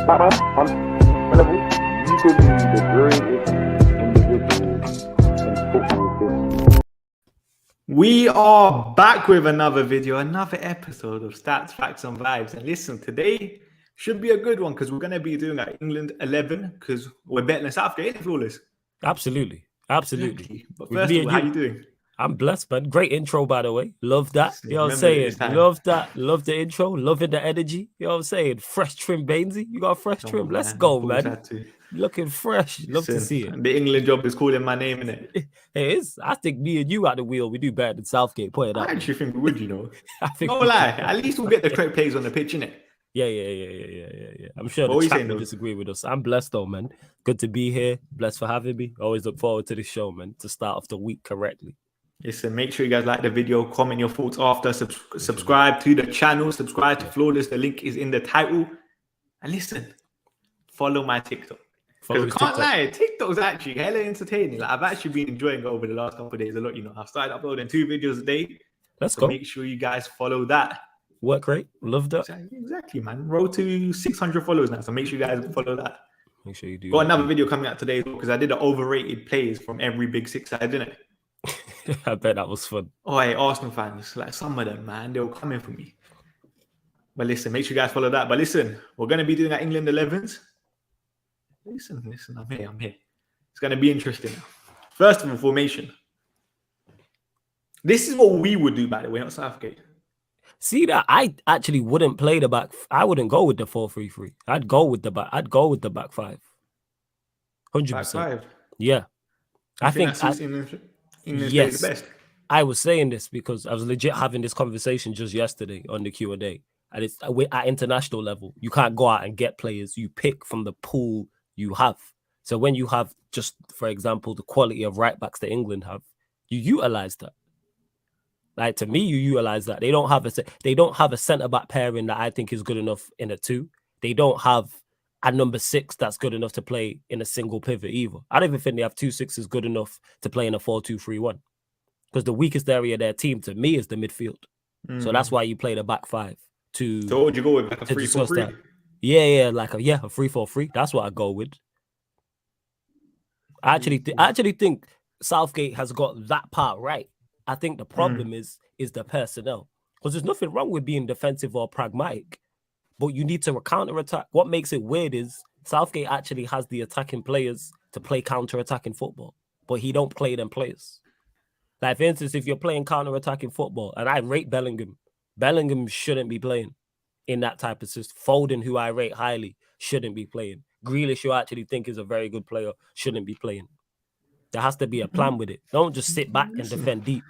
Whenever you could be the greatest individual in football history. We are back with another video, another episode of Stats, Facts and Vibes. And listen, today should be a good one because we're going to be doing our England 11 because we're betting on Southgate, ain't it, Flawless? Absolutely. Exactly. But first of all, how you doing? I'm blessed, man. Great intro, by the way. Love that. You know what I'm saying? Love that. Love the intro. Loving the energy. You know what I'm saying? Fresh trim, Bainesy. You got a fresh trim. Let's go, man. Looking fresh. Love to see it. The England job is calling my name, innit? It is. I think me and you at the wheel, we do better than Southgate. Put it out. I actually think we would, you know. I think no lie. At least we'll get the correct plays on the pitch, innit? Yeah. I'm sure the chat will disagree with us. I'm blessed though, man. Good to be here. Blessed for having me. Always look forward to the show, man, to start off the week correctly. Listen, make sure you guys like the video, comment your thoughts after, subscribe to the channel, subscribe to Flawless. The link is in the title. And listen, follow my TikTok. Because I can't lie, TikTok's actually hella entertaining. Like, I've actually been enjoying it over the last couple of days a lot. You know, I've started uploading 2 videos a day. Let's go. Make sure you guys follow that. Work rate, love that. Exactly, man. Road to 600 followers now, so make sure you guys follow that. Make sure you do. Got another video coming out today because I did the overrated plays from every big 6 side, didn't it? I bet that was fun. Oh, hey, Arsenal fans, like some of them, man, they were coming for me. But listen, make sure you guys follow that. But listen, we're going to be doing our England 11s. Listen, I'm here. It's going to be interesting. First of all, formation. This is what we would do, by the way, not Southgate. See that I actually wouldn't play the back. I wouldn't go with the 4-3-3. I'd go with the back. I'd go with the back 5. 100%. Back 5. Yeah, I think England's yes. the best. I was saying this because I was legit having this conversation just yesterday on the Q&A, and it's at international level. You can't go out and get players. You pick from the pool you have. So when you have just, for example, the quality of right backs that England have, you utilize that. Like, to me, you utilize that. They don't have a centre back pairing that I think is good enough in a 2. They don't have a number 6 that's good enough to play in a single pivot either. I don't even think they have 2 6s good enough to play in a 4-2-3-1. Because the weakest area of their team, to me, is the midfield. So that's why you play the back 5. So what would you go with? Like a 3-4-3? Yeah, like a 3-4-3. That's what I go with. I actually think Southgate has got that part right. I think the problem is the personnel. Because there's nothing wrong with being defensive or pragmatic, but you need to counter-attack. What makes it weird is Southgate actually has the attacking players to play counter-attacking football, but he don't play them players. Like, for instance, if you're playing counter-attacking football, and I rate Bellingham shouldn't be playing in that type of system. Foden, who I rate highly, shouldn't be playing. Grealish, who I actually think is a very good player, shouldn't be playing. There has to be a plan with it. Don't just sit back and defend deep.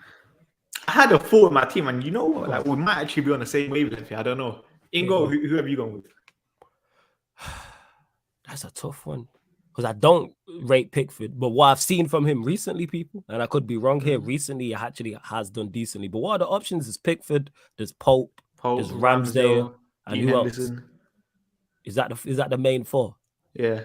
I had a thought with my team, and you know what? Like, we might actually be on the same wavelength here. I don't know. Ingo, who have you gone with? That's a tough one. Because I don't rate Pickford, but what I've seen from him recently, people, and I could be wrong here, recently he actually has done decently. But what are the options? There's Pickford, there's Pope, there's Ramsdale, and who else? Is that the main 4? Yeah.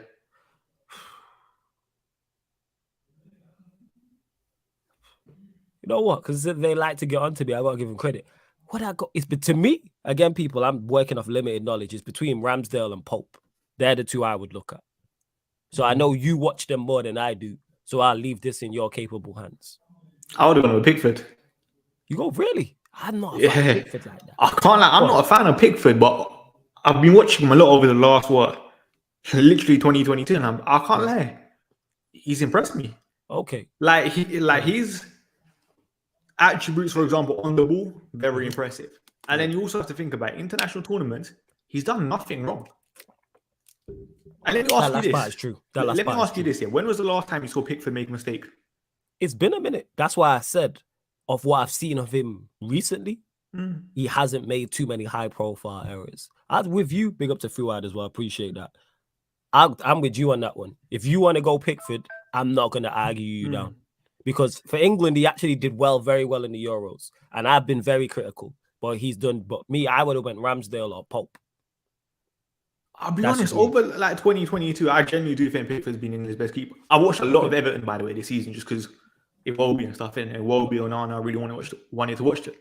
You know what? Because they like to get onto me, I gotta give them credit. What I got is, but to me, again, people, I'm working off limited knowledge. It's between Ramsdale and Pope. They're the 2 I would look at. So I know you watch them more than I do. So I'll leave this in your capable hands. I would have gone with Pickford. You go, really? I'm not a fan of Pickford like that. I can't lie, I'm not a fan of Pickford, but I've been watching him a lot over the last, literally 2022, and I can't lie. He's impressed me. Okay. Like his attributes, for example, on the ball, very impressive. And then you also have to think about international tournaments. He's done nothing wrong. And let me ask you this. True. Let me ask you this here. When was the last time you saw Pickford make a mistake? It's been a minute. That's why I said, of what I've seen of him recently, he hasn't made too many high-profile errors. I'm with you. Big up to Fuad as well. Appreciate that. I'm with you on that one. If you want to go Pickford, I'm not going to argue you down. Because for England, he actually did very well in the Euros. And I've been very critical. But I would have went Ramsdale or Pope. I'll be honest, over like 2022, I genuinely do think Pickford's been England's best keeper. I watched a lot of Everton, by the way, this season, just because Iwobi and stuff, and Iwobi and Onana, I really wanted to watch it.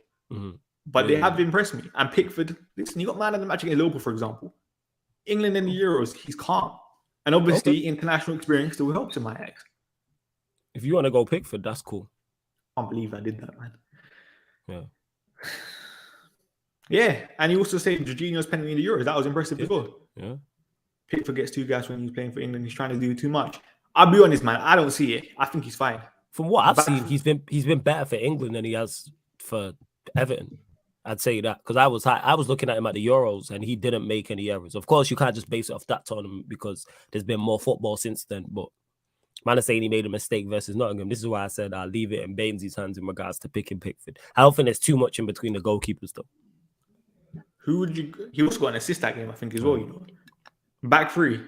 But they have impressed me. And Pickford, listen, you got man of the match against Liverpool, for example. England in the Euros, he's calm. And obviously, international experience still helps in my ex. If you want to go Pickford, that's cool. I can't believe I did that, man. Yeah. Yeah, and he also saved Jorginho's penalty in the Euros. That was impressive as well. Yeah. Pickford gets 2 gas when he's playing for England. He's trying to do too much. I'll be honest, man. I don't see it. I think he's fine. From what I've seen, he's been better for England than he has for Everton. I'd say that because I was looking at him at the Euros and he didn't make any errors. Of course, you can't just base it off that tournament because there's been more football since then. But man is saying he made a mistake versus Nottingham. This is why I said I'll leave it in Bainesy's hands in regards to picking Pickford. I don't think there's too much in between the goalkeepers though. Who would you? He also got an assist that game, I think, as well. You know, back 3.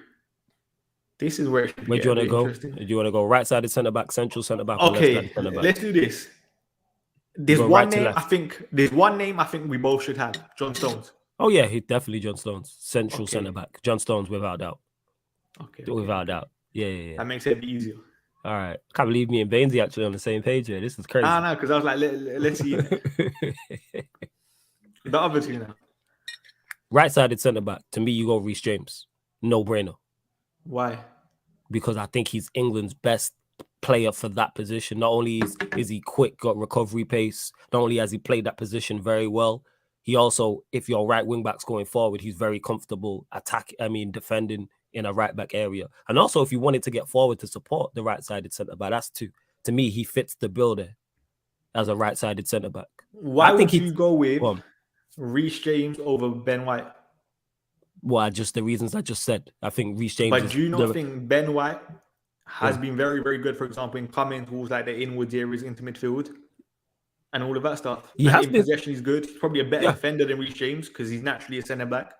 This is where. Where do you want to go? Do you want to go right-sided centre back, central centre back? Okay, let's do this. There's one name I think. There's one name I think we both should have. John Stones. Oh yeah, he definitely John Stones, central centre back. John Stones, without doubt. Okay. Without doubt. Yeah. That makes it a bit easier. All right. Can't believe me and Bainesy actually on the same page here. This is crazy. No, because I was like, let's see. The other 2 now. Right-sided centre back. To me, you go Reece James. No brainer. Why? Because I think he's England's best player for that position. Not only is he quick, got recovery pace, not only has he played that position very well, he also, if your right wing back's going forward, he's very comfortable defending in a right back area. And also, if you wanted to get forward to support the right-sided centre back, that's 2. To me, he fits the bill there as a right-sided centre back. Why would you go with Reece James over Ben White? Well, just the reasons I just said. I think Reece James. But do you not think Ben White has been very, very good, for example, in coming towards like the inwards areas into midfield and all of that stuff? He has in possession, he's good. He's probably a better defender than Reece James because he's naturally a centre back.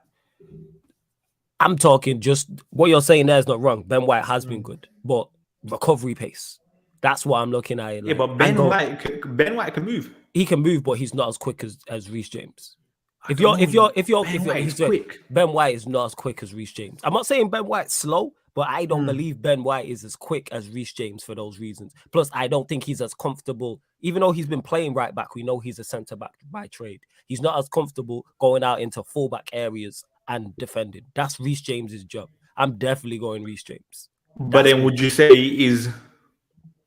I'm talking just what you're saying there is not wrong. Ben White has been good, but recovery pace. That's what I'm looking at. Yeah, but Ben White can move. He can move, but he's not as quick as Reece James. If he's quick. Ben White is not as quick as Reece James. I'm not saying Ben White's slow, but I don't believe Ben White is as quick as Reece James for those reasons. Plus, I don't think he's as comfortable, even though he's been playing right back. We know he's a centre back by trade. He's not as comfortable going out into full back areas and defending. That's Reece James's job. I'm definitely going Reece James. But then would you say is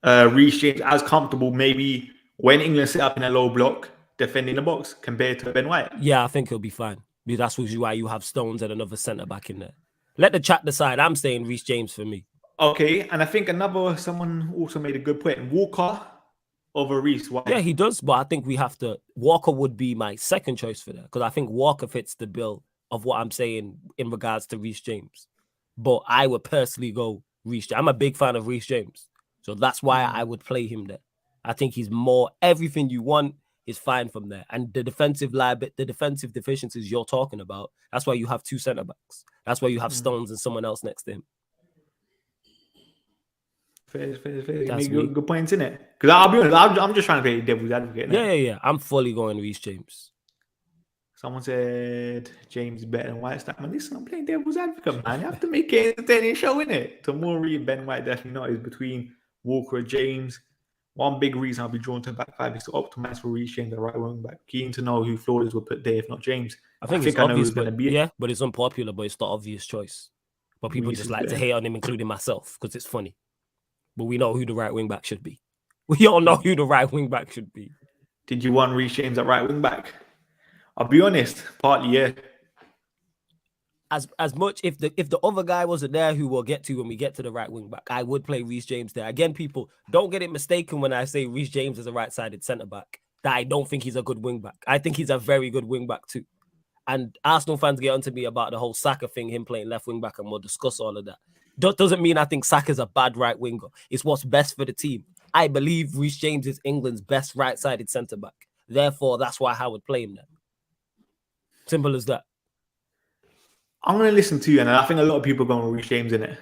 Reece James as comfortable maybe when England set up in a low block defending the box compared to Ben White? Yeah, I think he'll be fine. That's why you have Stones and another centre back in there. Let the chat decide. I'm saying Reece James for me. Okay, and I think someone also made a good point. Walker over Reece. Why? Yeah, he does, but I think we have to. Walker would be my second choice for that because I think Walker fits the bill of what I'm saying in regards to Reece James. But I would personally go Reece James. I'm a big fan of Reece James, so that's why I would play him there. I think he's more everything you want. Is fine from there. And the defensive deficiencies you're talking about, that's why you have 2 centre backs. That's why you have Stones and someone else next to him. Fair. Make good points in it. Because I'll be honest, I'm just trying to play devil's advocate now. Yeah. I'm fully going Reece James. Someone said James is better than White. Man, listen, I'm playing devil's advocate, man. You have to make it an entertaining show, innit? To more read Ben White, definitely not. Is between Walker and James. One big reason I'll be drawn to back 5 is to optimize for Reece James, the right wing back. Keen to know who Flores will put there, if not James. I think it's obvious, but it's unpopular, but it's the obvious choice. But people just like to hate on him, including myself, because it's funny. But we know who the right wing back should be. We all know who the right wing back should be. Did you want Reece James at right wing back? I'll be honest, partly, yeah. As much if the other guy wasn't there, who we'll get to when we get to the right wing back, I would play Reece James there. Again, people don't get it mistaken when I say Reece James is a right-sided centre back. That I don't think he's a good wing back. I think he's a very good wing back too. And Arsenal fans get onto me about the whole Saka thing, him playing left wing back, and we'll discuss all of that. Doesn't mean I think Saka's a bad right winger. It's what's best for the team. I believe Reece James is England's best right-sided centre back. Therefore, that's why I would play him there. Simple as that. I'm going to listen to you, and I think a lot of people are going to Reece James in it.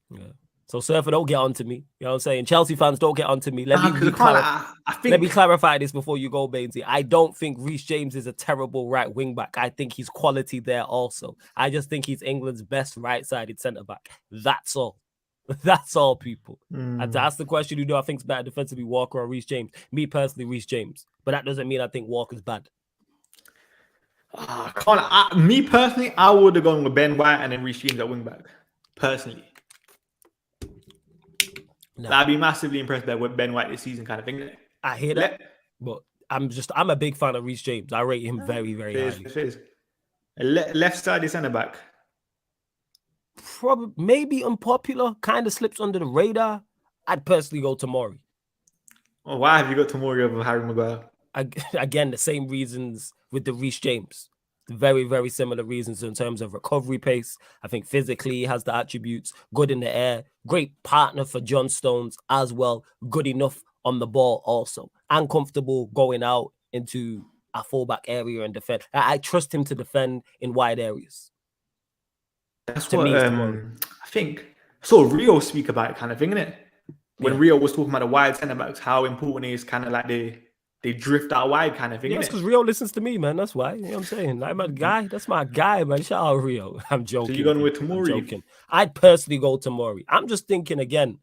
Yeah. So, Surfer, don't get on to me. You know what I'm saying? Chelsea fans, don't get on to me. Let me clarify this before you go, Bainesy. I don't think Reece James is a terrible right wing back. I think he's quality there also. I just think he's England's best right-sided centre-back. That's all. That's all, people. And to ask the question, who do I think is better defensively, Walker or Reece James? Me personally, Reece James. But that doesn't mean I think Walker's bad. Me personally, I would have gone with Ben White and then Reece James at wing back. Personally, I'd be massively impressed with Ben White this season, kind of thing. I hear that, but I'm a big fan of Reece James. I rate him very, very highly. Left side centre back. Probably, maybe unpopular, kind of slips under the radar. I'd personally go Tomori. Well, why have you got Tomori over Harry Maguire? Again, the same reasons with the Reece James. Very, very similar reasons in terms of recovery pace. I think physically he has the attributes, good in the air, great partner for John Stones as well, good enough on the ball also, and comfortable going out into a fullback area and defend. I trust him to defend in wide areas. That's what I think. So Rio speak about it, kind of thing, innit? When Rio was talking about the wide centre backs, how important it is, kind of like they drift out wide, kind of thing. Yes, because Rio listens to me, man. That's why. You know what I'm saying? I'm a guy. That's my guy, man. Shout out Rio. I'm joking. So you're going with Tomori? I'd personally go Tomori. I'm just thinking again.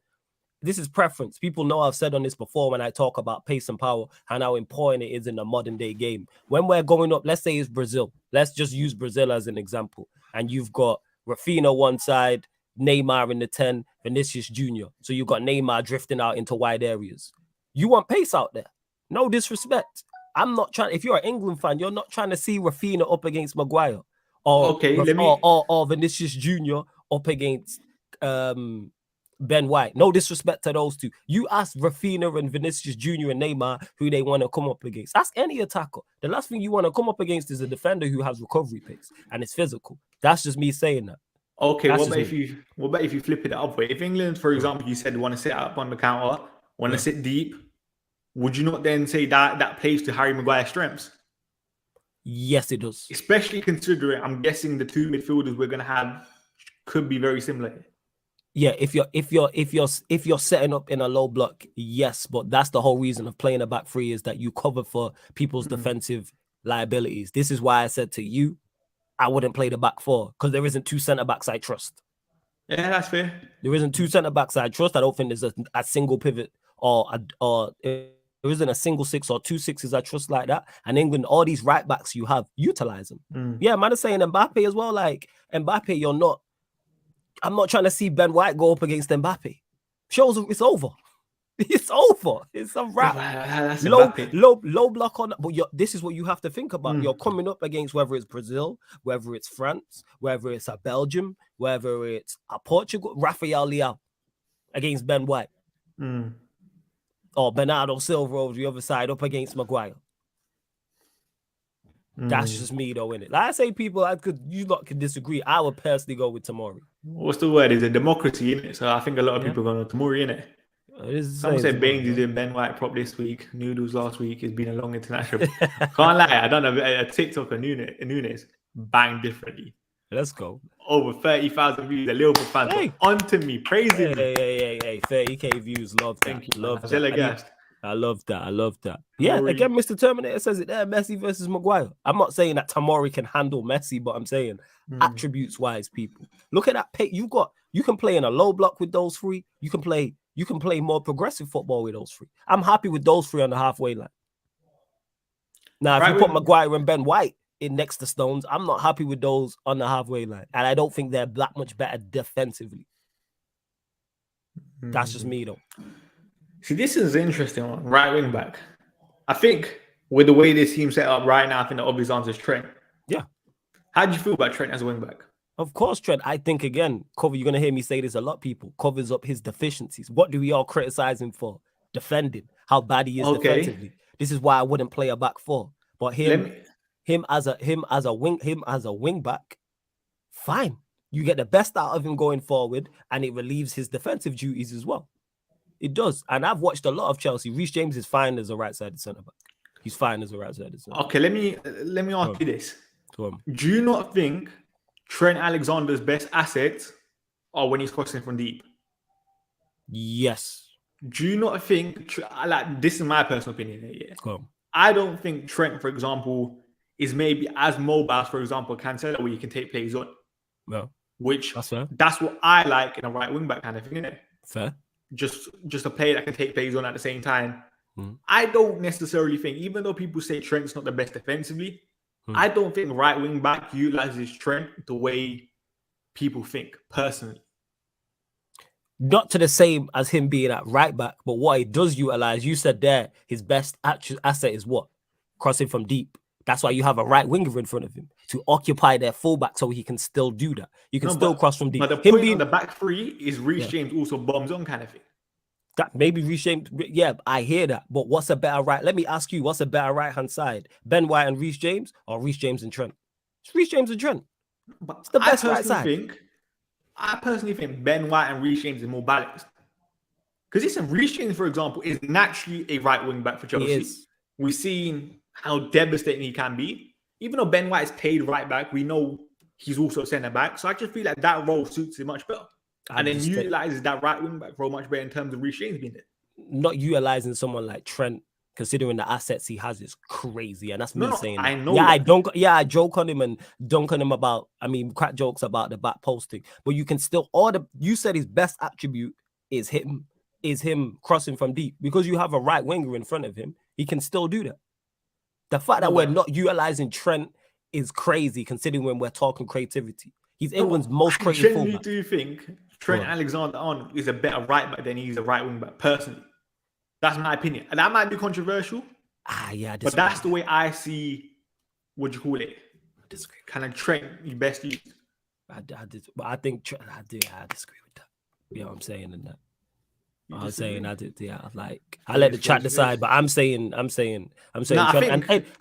This is preference. People know I've said on this before when I talk about pace and power and how important it is in the modern day game. When we're going up, let's say it's Brazil. Let's just use Brazil as an example. And you've got Rafinha one side, Neymar in the 10, Vinicius Jr. So you've got Neymar drifting out into wide areas. You want pace out there. No disrespect. I'm not trying. If you're an England fan, you're not trying to see Rafinha up against Maguire or Vinicius Jr. up against Ben White. No disrespect to those two. You ask Rafinha and Vinicius Jr. and Neymar who they want to come up against. Ask any attacker. The last thing you want to come up against is a defender who has recovery pace and it's physical. That's just me saying that. Okay, what about if you flip it up? If England, for example, you said want to sit up on the counter, want to sit deep, would you not then say that plays to Harry Maguire's strengths? Yes, it does. Especially considering, I'm guessing the two midfielders we're gonna have could be very similar. Yeah, if you're setting up in a low block, yes, but that's the whole reason of playing a back three is that you cover for people's defensive liabilities. This is why I said to you, I wouldn't play the back four because there isn't two centre backs I trust. Yeah, that's fair. There isn't two centre backs I trust. I don't think there's a single pivot or there isn't a single six or two sixes I trust like that. And England, all these right backs you have, utilize them. Yeah, man is saying Mbappe as well. Like Mbappe, I'm not trying to see Ben White go up against Mbappe. Shows it's over. It's over. It's a wrap. Low block on. But this is what you have to think about. You're coming up against whether it's Brazil, whether it's France, whether it's a Belgium, whether it's a Portugal, Rafael Leao against Ben White. Or Bernardo Silva over the other side up against Maguire. That's just me though, innit? Like I say, people, you lot can disagree. I would personally go with Tomori. What's the word? It's a democracy, innit? So I think a lot of people are going to Tomori, innit? Someone said Baines is doing Ben White prop this week. Noodles last week. It's been a long international. Can't lie, I don't know. A TikTok of Nunes bang differently. Let's go. Over 30,000 views. A Liverpool fan onto me, praising me. Hey, 30k views. Love that. Thank you. Love that. I love that. Yeah, again, Mr. Terminator says it there. Messi versus Maguire. I'm not saying that Tomori can handle Messi, but I'm saying attributes-wise, people. Look at that pace. You can play in a low block with those three. You can play more progressive football with those three. I'm happy with those three on the halfway line. Now, if you put Maguire and Ben White in next to Stones, I'm not happy with those on the halfway line. And I don't think they're that much better defensively. That's just me, though. See, this is an interesting one. Right wing back. I think with the way this team set up right now, I think the obvious answer is Trent. Yeah. How do you feel about Trent as a wing back? Of course, Trent. I think, again, Cover, you're going to hear me say this a lot, people. Covers up his deficiencies. What do we all criticize him for? Defending. How bad he is defensively. This is why I wouldn't play a back four. But him as a wing back, fine. You get the best out of him going forward, and it relieves his defensive duties as well. It does. And I've watched a lot of Chelsea. Reece James is fine as a right-sided centre-back. He's fine as a right-sided centre-back. Okay, let me ask you this. Do you not think Trent Alexander's best assets are when he's crossing from deep? Yes. Do you not think, like, this is my personal opinion here, I don't think Trent, for example, is maybe as mobile as, for example, Cancelo, where you can take plays on. No. Which, that's what I like in a right wing back kind of thing, isn't it? Fair. Just a player that can take plays on at the same time. I don't necessarily think, even though people say Trent's not the best defensively, I don't think right wing back utilizes Trent the way people think, personally. Not to the same as him being at right back, but what he does utilize, you said there, his best asset is what? Crossing from deep. That's why you have a right winger in front of him to occupy their fullback so he can still do that. You can still cross from deep. But the point on the back three is Reece James also bombs on kind of thing. That maybe Reece James, yeah, I hear that. But what's a better right? Let me ask you, what's a better right-hand side? Ben White and Reece James or Reece James and Trent? It's Reece James and Trent. But it's the best right side. I personally think Ben White and Reece James are more balanced. Because listen, Reece James, for example, is naturally a right wing back for Chelsea. We've seen how devastating he can be. Even though Ben White is played right back, we know he's also a centre back. So I just feel like that role suits him much better. And then utilizes that right wing back role much better in terms of Reece James being there. Not utilizing someone like Trent, considering the assets he has, is crazy. And that's me saying that. I know. I joke on him and dunk on him about, crack jokes about the back posting. But you can still you said his best attribute is him crossing from deep. Because you have a right winger in front of him, he can still do that. The fact that we're not utilizing Trent is crazy, considering when we're talking creativity. He's England's most creative fullback. I genuinely do think Trent Alexander-Arnold is a better right back than he's a right wing back, personally. That's my opinion. And that might be controversial. But that's the way I see, what do you call it? I disagree. Kind of Trent, you best use. But I think I disagree with that. You know what I'm saying in that. I was saying I let the chat decide, but I'm saying Trent.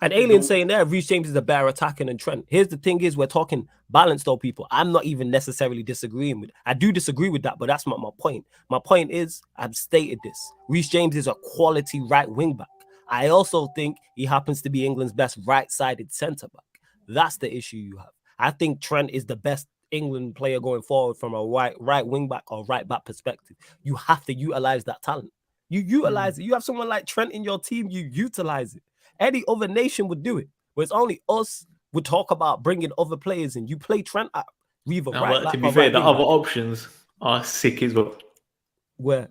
And Alien saying there, Reece James is a better attacking than Trent. Here's the thing: we're talking balanced though, people. I'm not even necessarily disagreeing with. I do disagree with that, but that's not my point. My point is, I've stated this: Reece James is a quality right wing back. I also think he happens to be England's best right-sided centre back. That's the issue you have. I think Trent is the best England player going forward from a right wing back or right back perspective. You have to utilize that talent. You utilize it. You have someone like Trent in your team, you utilize it. Any other nation would do it. But it's only us would talk about bringing other players in. You play Trent at either right back. To be fair, the other options are sick as well. Where?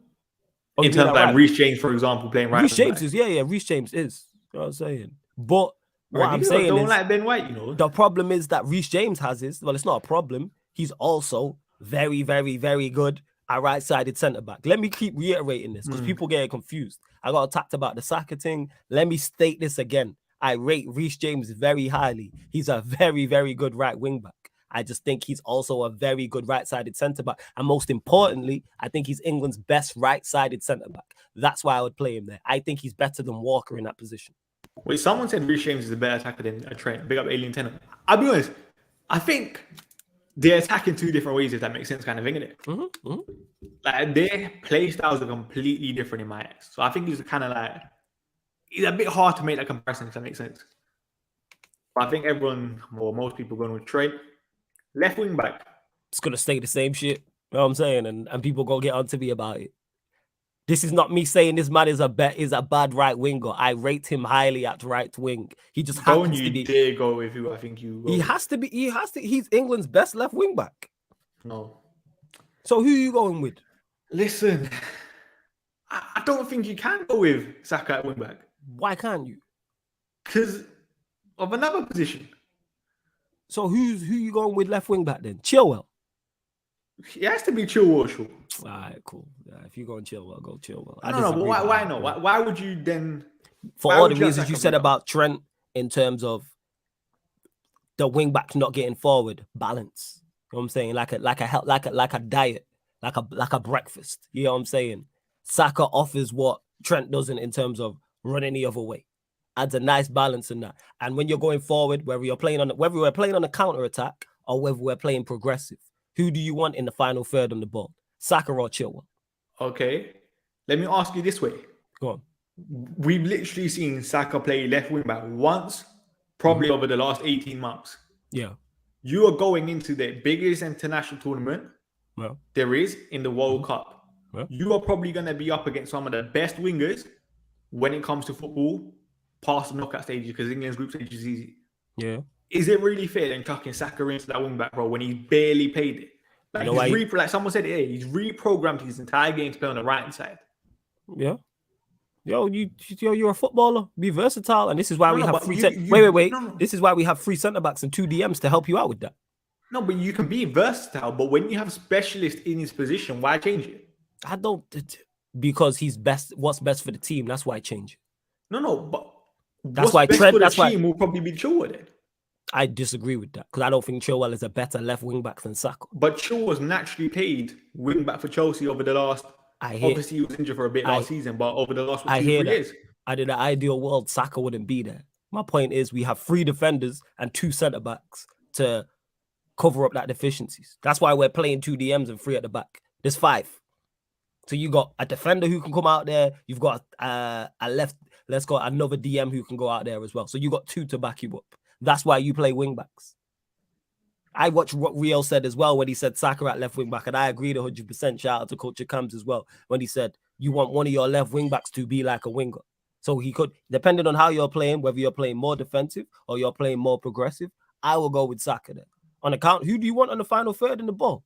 In terms of like Reece James, for example, playing right. Reece James is, Reece James is. You know what I'm saying? But what I'm saying is, like Ben White, the problem is that Reece James has his. Well, it's not a problem. He's also very, very, very good at right-sided centre-back. Let me keep reiterating this because people get confused. I got attacked about the Saka thing. Let me state this again. I rate Reece James very highly. He's a very, very good right wing-back. I just think he's also a very good right-sided centre-back. And most importantly, I think he's England's best right-sided centre-back. That's why I would play him there. I think he's better than Walker in that position. Wait, someone said Reece James is a better attacker than a Trent. Big up Alien Tenor. I'll be honest. I think they're attacking two different ways, if that makes sense, kind of thing, innit? Like, their play styles are completely different in my eyes. So I think he's kind of like, it's a bit hard to make that comparison, if that makes sense. But I think most people going with Trent. Left wing back. It's going to stay the same shit. You know what I'm saying? And people going to get on to me about it. This is not me saying this man is a bad right winger. I rate him highly at right wing. He just happens to be. Dare go with who I think you go. He has to be. He's England's best left wing back. No. So who are you going with? Listen, I don't think you can go with Saka at wing back. Why can't you? Because of another position. So who you going with left wing back then? Chilwell. It has to be Chilwell, sure. All right, cool. Yeah, if you're going Chilwell, go Chilwell. No, but why not? Why would you then? For all the reasons you said about Trent in terms of the wing back not getting forward, balance. You know what I'm saying? Like a diet, like a breakfast. You know what I'm saying? Saka offers what Trent doesn't in terms of running the other way. Adds a nice balance in that. And when you're going forward, whether we're playing on a counter attack or whether we're playing progressive, who do you want in the final third on the ball? Saka or Chilwell? Okay. Let me ask you this way. Go on. We've literally seen Saka play left wing back once, probably over the last 18 months. Yeah. You are going into the biggest international tournament there is in the World Cup. Yeah. You are probably going to be up against some of the best wingers when it comes to football past the knockout stages because England's group stage is easy. Yeah. Is it really fair then chucking Saka into that wing back role when he barely played it? Like, like someone said, he's reprogrammed his entire game to play on the right hand side. Yeah. You're a footballer. Be versatile, and this is why we have free. Wait. No. This is why we have 3 centre backs and 2 DMs to help you out with that. No, but you can be versatile. But when you have specialists in his position, why change it? I don't, because he's best. What's best for the team? That's why I change it. No, but that's why Trent. That's why will probably be Chilwell then. I disagree with that because I don't think Chilwell is a better left wing back than Saka. But Chilwell's naturally played wing back for Chelsea over the last. Obviously, he was injured for a bit last season, but over the last 2-3 years. In the ideal world, Saka wouldn't be there. My point is, we have 3 defenders and 2 centre backs to cover up that deficiencies. That's why we're playing 2 DMs and 3 at the back. There's 5. So you got a defender who can come out there. You've got a left. Let's go another DM who can go out there as well. So you got 2 to back you up. That's why you play wing backs. I watched what Rio said as well when he said Saka at left wing back, and I agreed 100%. Shout out to Coach Cams as well when he said you want one of your left wing backs to be like a winger. So he could, depending on how you're playing, whether you're playing more defensive or you're playing more progressive, I will go with Saka there. On account, who do you want on the final third in the ball?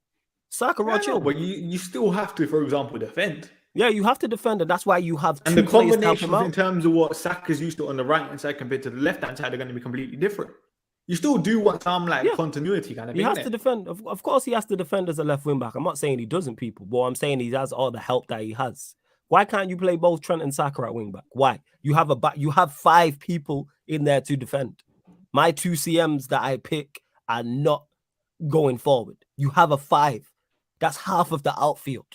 Saka or Chilwell? But you still have to, for example, defend. Yeah, you have to defend, and that's why you have 2 and the players to help combinations him out. In terms of what Saka's used to on the right hand side compared to the left hand side are going to be completely different. You still do want some continuity kind of thing. He has to defend. Of course, he has to defend as a left wing back. I'm not saying he doesn't, people, but I'm saying he has all the help that he has. Why can't you play both Trent and Saka at wing back? Why? You have 5 people in there to defend. My 2 CMs that I pick are not going forward. You have a 5. That's half of the outfield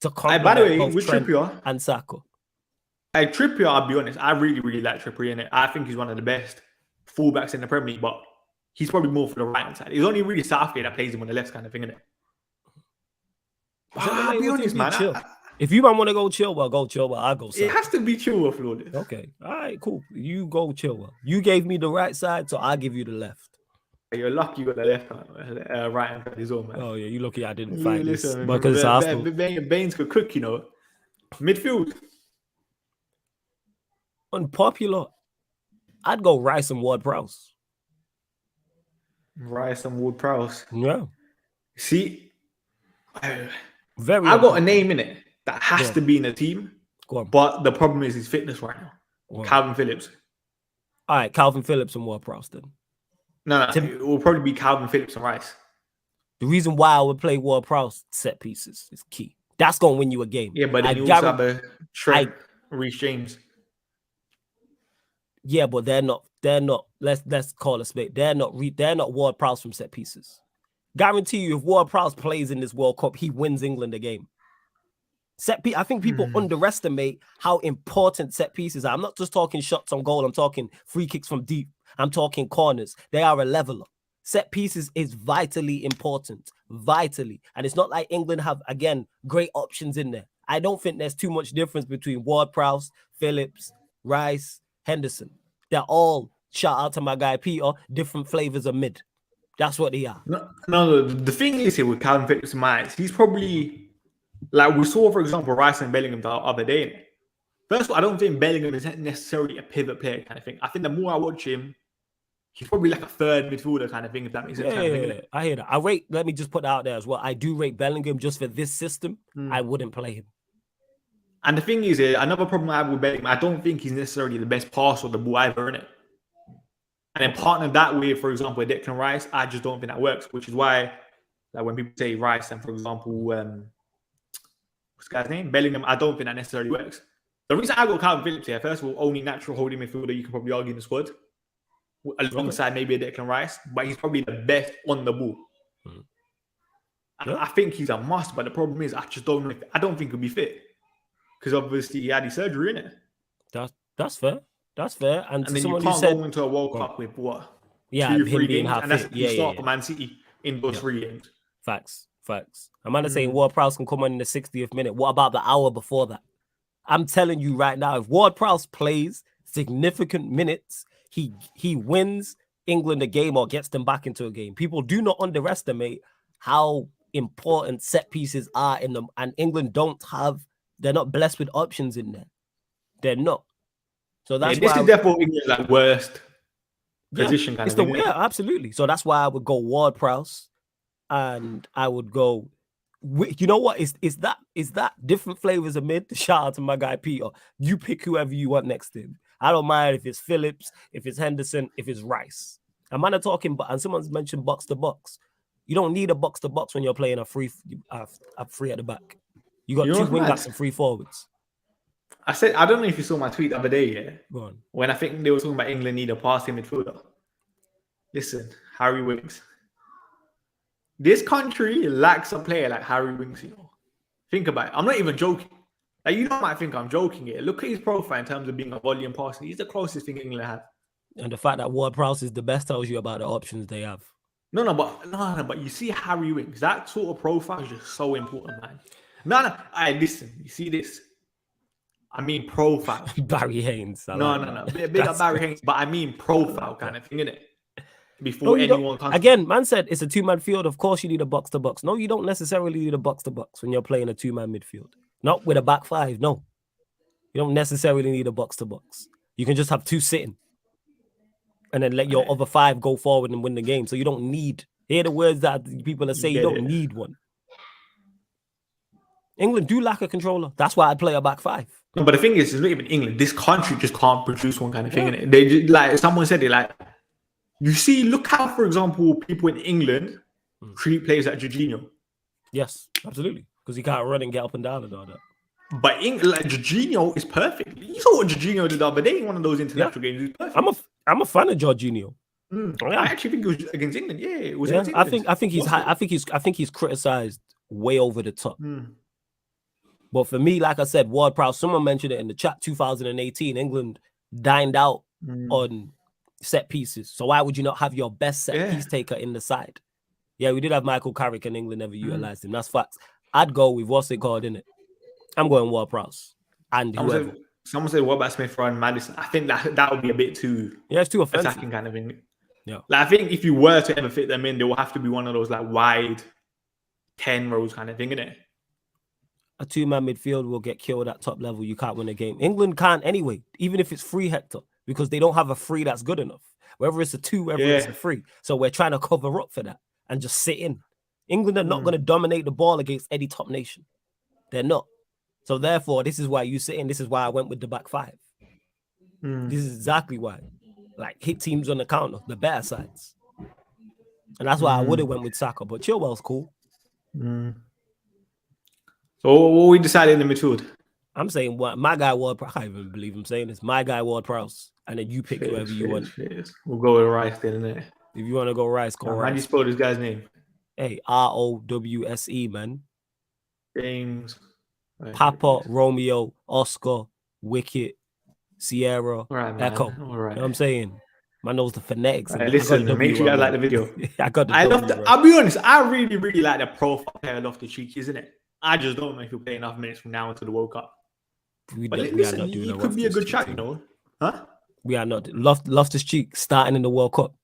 to complement by the way, both with Trent Trippier and Saka. Trippier, I'll be honest, I really, really like Trippier in it. I think he's one of the best fullbacks in the Premier League, but he's probably more for the right hand side. It's only really Southgate that plays him on the left kind of thing, isn't it? I'll be honest, man. If you want to go Chilwell, go Chilwell. I'll go Saka. It has to be Chilwell, Flawless. Okay. All right, cool. You go Chilwell. You gave me the right side, so I'll give you the left. You're lucky you got the left right hand side as well, man. Oh, yeah. You're lucky I didn't find this. Listen, Because it's Arsenal. Baines could cook, you know. Midfield. Unpopular. I'd go Rice and Ward-Prowse. Rice and Ward-Prowse. Yeah. See, I got a name in it that has to be in the team. Go on. But the problem is his fitness right now. Calvin Phillips. All right, Calvin Phillips and Ward-Prowse then. No, it will probably be Calvin Phillips and Rice. The reason why I would play Ward-Prowse set pieces is key. That's going to win you a game. Yeah, but then you also have a Trent, Reece James. Yeah, but they're not. Let's call a spade. They're not Ward-Prowse from set pieces. Guarantee you, if Ward-Prowse plays in this World Cup, he wins England a game. I think people underestimate how important set pieces are. I'm not just talking shots on goal. I'm talking free kicks from deep. I'm talking corners. They are a leveler. Set pieces is vitally important. Vitally. And it's not like England have, again, great options in there. I don't think there's too much difference between Ward-Prowse, Phillips, Rice, Henderson. They're all, shout out to my guy Peter, different flavors of mid. That's what they are. No. The thing is here with Calvin Phillips in my eyes, he's probably, like we saw, for example, Rice and Bellingham the other day. First of all, I don't think Bellingham is necessarily a pivot player kind of thing. I think the more I watch him, he's probably like a third midfielder kind of thing, if that makes sense. Yeah, I hear that. Let me just put that out there as well. I do rate Bellingham just for this system. I wouldn't play him. And the thing is, another problem I have with Bellingham, I don't think he's necessarily the best passer of the ball either, innit? And then partner that with, for example, with Declan Rice, I just don't think that works, which is why, like when people say Rice and, for example, what's the guy's name? Bellingham, I don't think that necessarily works. The reason I got Calvin Phillips here, first of all, only natural holding midfielder you can probably argue in the squad, alongside maybe a Declan Rice, but he's probably the best on the ball. And I think he's a must, but the problem is I just don't know I don't think he'll be fit. Because obviously he had his surgery, innit? That's fair. That's fair. And then you can't go into a World Cup with what? Yeah, 2-3 games, half and that's fit. you start for Man City in those 3 games. Facts. I'm not saying Ward-Prowse can come on in the 60th minute. What about the hour before that? I'm telling you right now, if Ward-Prowse plays significant minutes, he wins England a game or gets them back into a game. People do not underestimate how important set pieces are in them, and England they're not blessed with options in there. They're not. So that's this is definitely England's like worst position kind of thing. Yeah, absolutely. So that's why I would go Ward-Prowse, and I would go You know what? Is that different flavors of mid? Shout out to my guy Peter. You pick whoever you want next to him. I don't mind if it's Phillips, if it's Henderson, if it's Rice. I'm not talking, but and someone's mentioned box to box. You don't need a box to box when you're playing a free at the back. You got two wing backs and 3 forwards. I said, I don't know if you saw my tweet the other day, yeah? Go on. When I think they were talking about England need a passing midfielder. Listen, Harry Winks. This country lacks a player like Harry Winks, you know. Think about it. I'm not even joking. Like, you might think I'm joking here. Look at his profile in terms of being a volume passer. He's the closest thing England have. And the fact that Ward-Prowse is the best tells you about the options they have. No, but you see Harry Winks. That sort of profile is just so important, man. No. Listen, you see this? I mean profile. Barry Haynes. No. Big up Barry Haynes, but I mean profile kind of thing, innit? Before anyone comes. Again, man said it's a 2-man field. Of course you need a box to box. No, you don't necessarily need a box to box when you're playing a 2-man midfield. Not with a back 5, no. You don't necessarily need a box to box. You can just have 2 sitting. And then let your other 5 go forward and win the game. So you don't need. Hear the words that people are saying. You don't need one. England do lack a controller. That's why I play a back 5. No, but the thing is, it's not even England. This country just can't produce one kind of thing. Innit? They just, like someone said it. Like you see, look how, for example, people in England treat players like Jorginho. Yes, absolutely, because he can't run and get up and down and all that. But Jorginho is perfect. You saw what Jorginho did the other day in one of those international games. He was perfect. I'm a fan of Jorginho. I actually think it was against England. Yeah, it was. Yeah, I think he's criticized way over the top. But for me, like I said, Ward-Prowse, someone mentioned it in the chat. 2018, England dined out on set pieces. So why would you not have your best set piece taker in the side? Yeah, we did have Michael Carrick, and England never utilized him. That's facts. I'd go with what's it called, innit? I'm going Ward-Prowse. And whoever. Someone said, what about Smith Rowe and Maddison? I think that would be a bit too... Yeah, it's too offensive. Attacking kind of thing. Yeah. Like, I think if you were to ever fit them in, they will have to be one of those like wide 10 rows kind of thing, innit? A 2-man midfield will get killed at top level. You can't win a game. England can't anyway, even if it's free, Hector, because they don't have a free that's good enough. Whether it's a 2, whether it's a 3. So we're trying to cover up for that and just sit in. England are not going to dominate the ball against any top nation. They're not. So therefore, this is why you sit in. This is why I went with the back 5. This is exactly why. Like, hit teams on the counter, the better sides. And that's why I would have went with Saka. But Chilwell's cool. So what we decided in the midfield? I'm saying my guy Ward-Prowse. I can't even believe I'm saying this. My guy Ward-Prowse. And then you pick whoever you want. We'll go with Rice then, innit? If you want to go Rice, go Rice. How do you spell this guy's name? Hey, Rowse, man. James. Papa, Romeo, Oscar, Wicket, Sierra, Echo. All right. You know what I'm saying? Man knows the phonetics. Right, listen, make sure you guys like the video. I'll be honest, I really, really like the profile player Loftus-Cheek, isn't it? I just don't know if he'll play enough minutes from now until the World Cup. But listen, he could be a good shot, you know? Huh? We are not. Loftus-Cheek starting in the World Cup.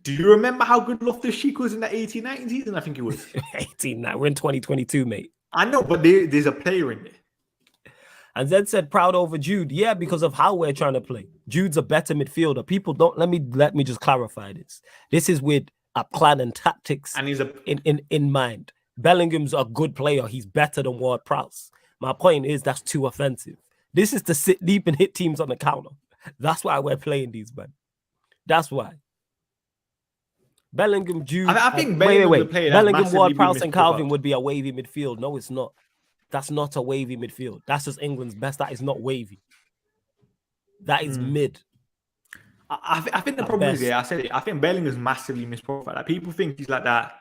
Do you remember how good Loftus-Cheek was in the 18-19 season? I think it was. 18. We're in 2022, mate. I know, but there's a player in there. And Zed said proud over Jude. Yeah, because of how we're trying to play. Jude's a better midfielder. People don't let me just clarify this. This is with a plan and tactics and he's in mind. Bellingham's a good player. He's better than Ward-Prowse. My point is that's too offensive. This is to sit deep and hit teams on the counter. That's why we're playing these, man. That's why. Bellingham, Jude. I think wait. Bellingham, Ward-Prowse, and Calvin would be a wavy midfield. No, it's not. That's not a wavy midfield. That's just England's best. That is not wavy. That is mid. I think the problem is, I said it. I think Bellingham's massively misprofiled. Like, people think he's like that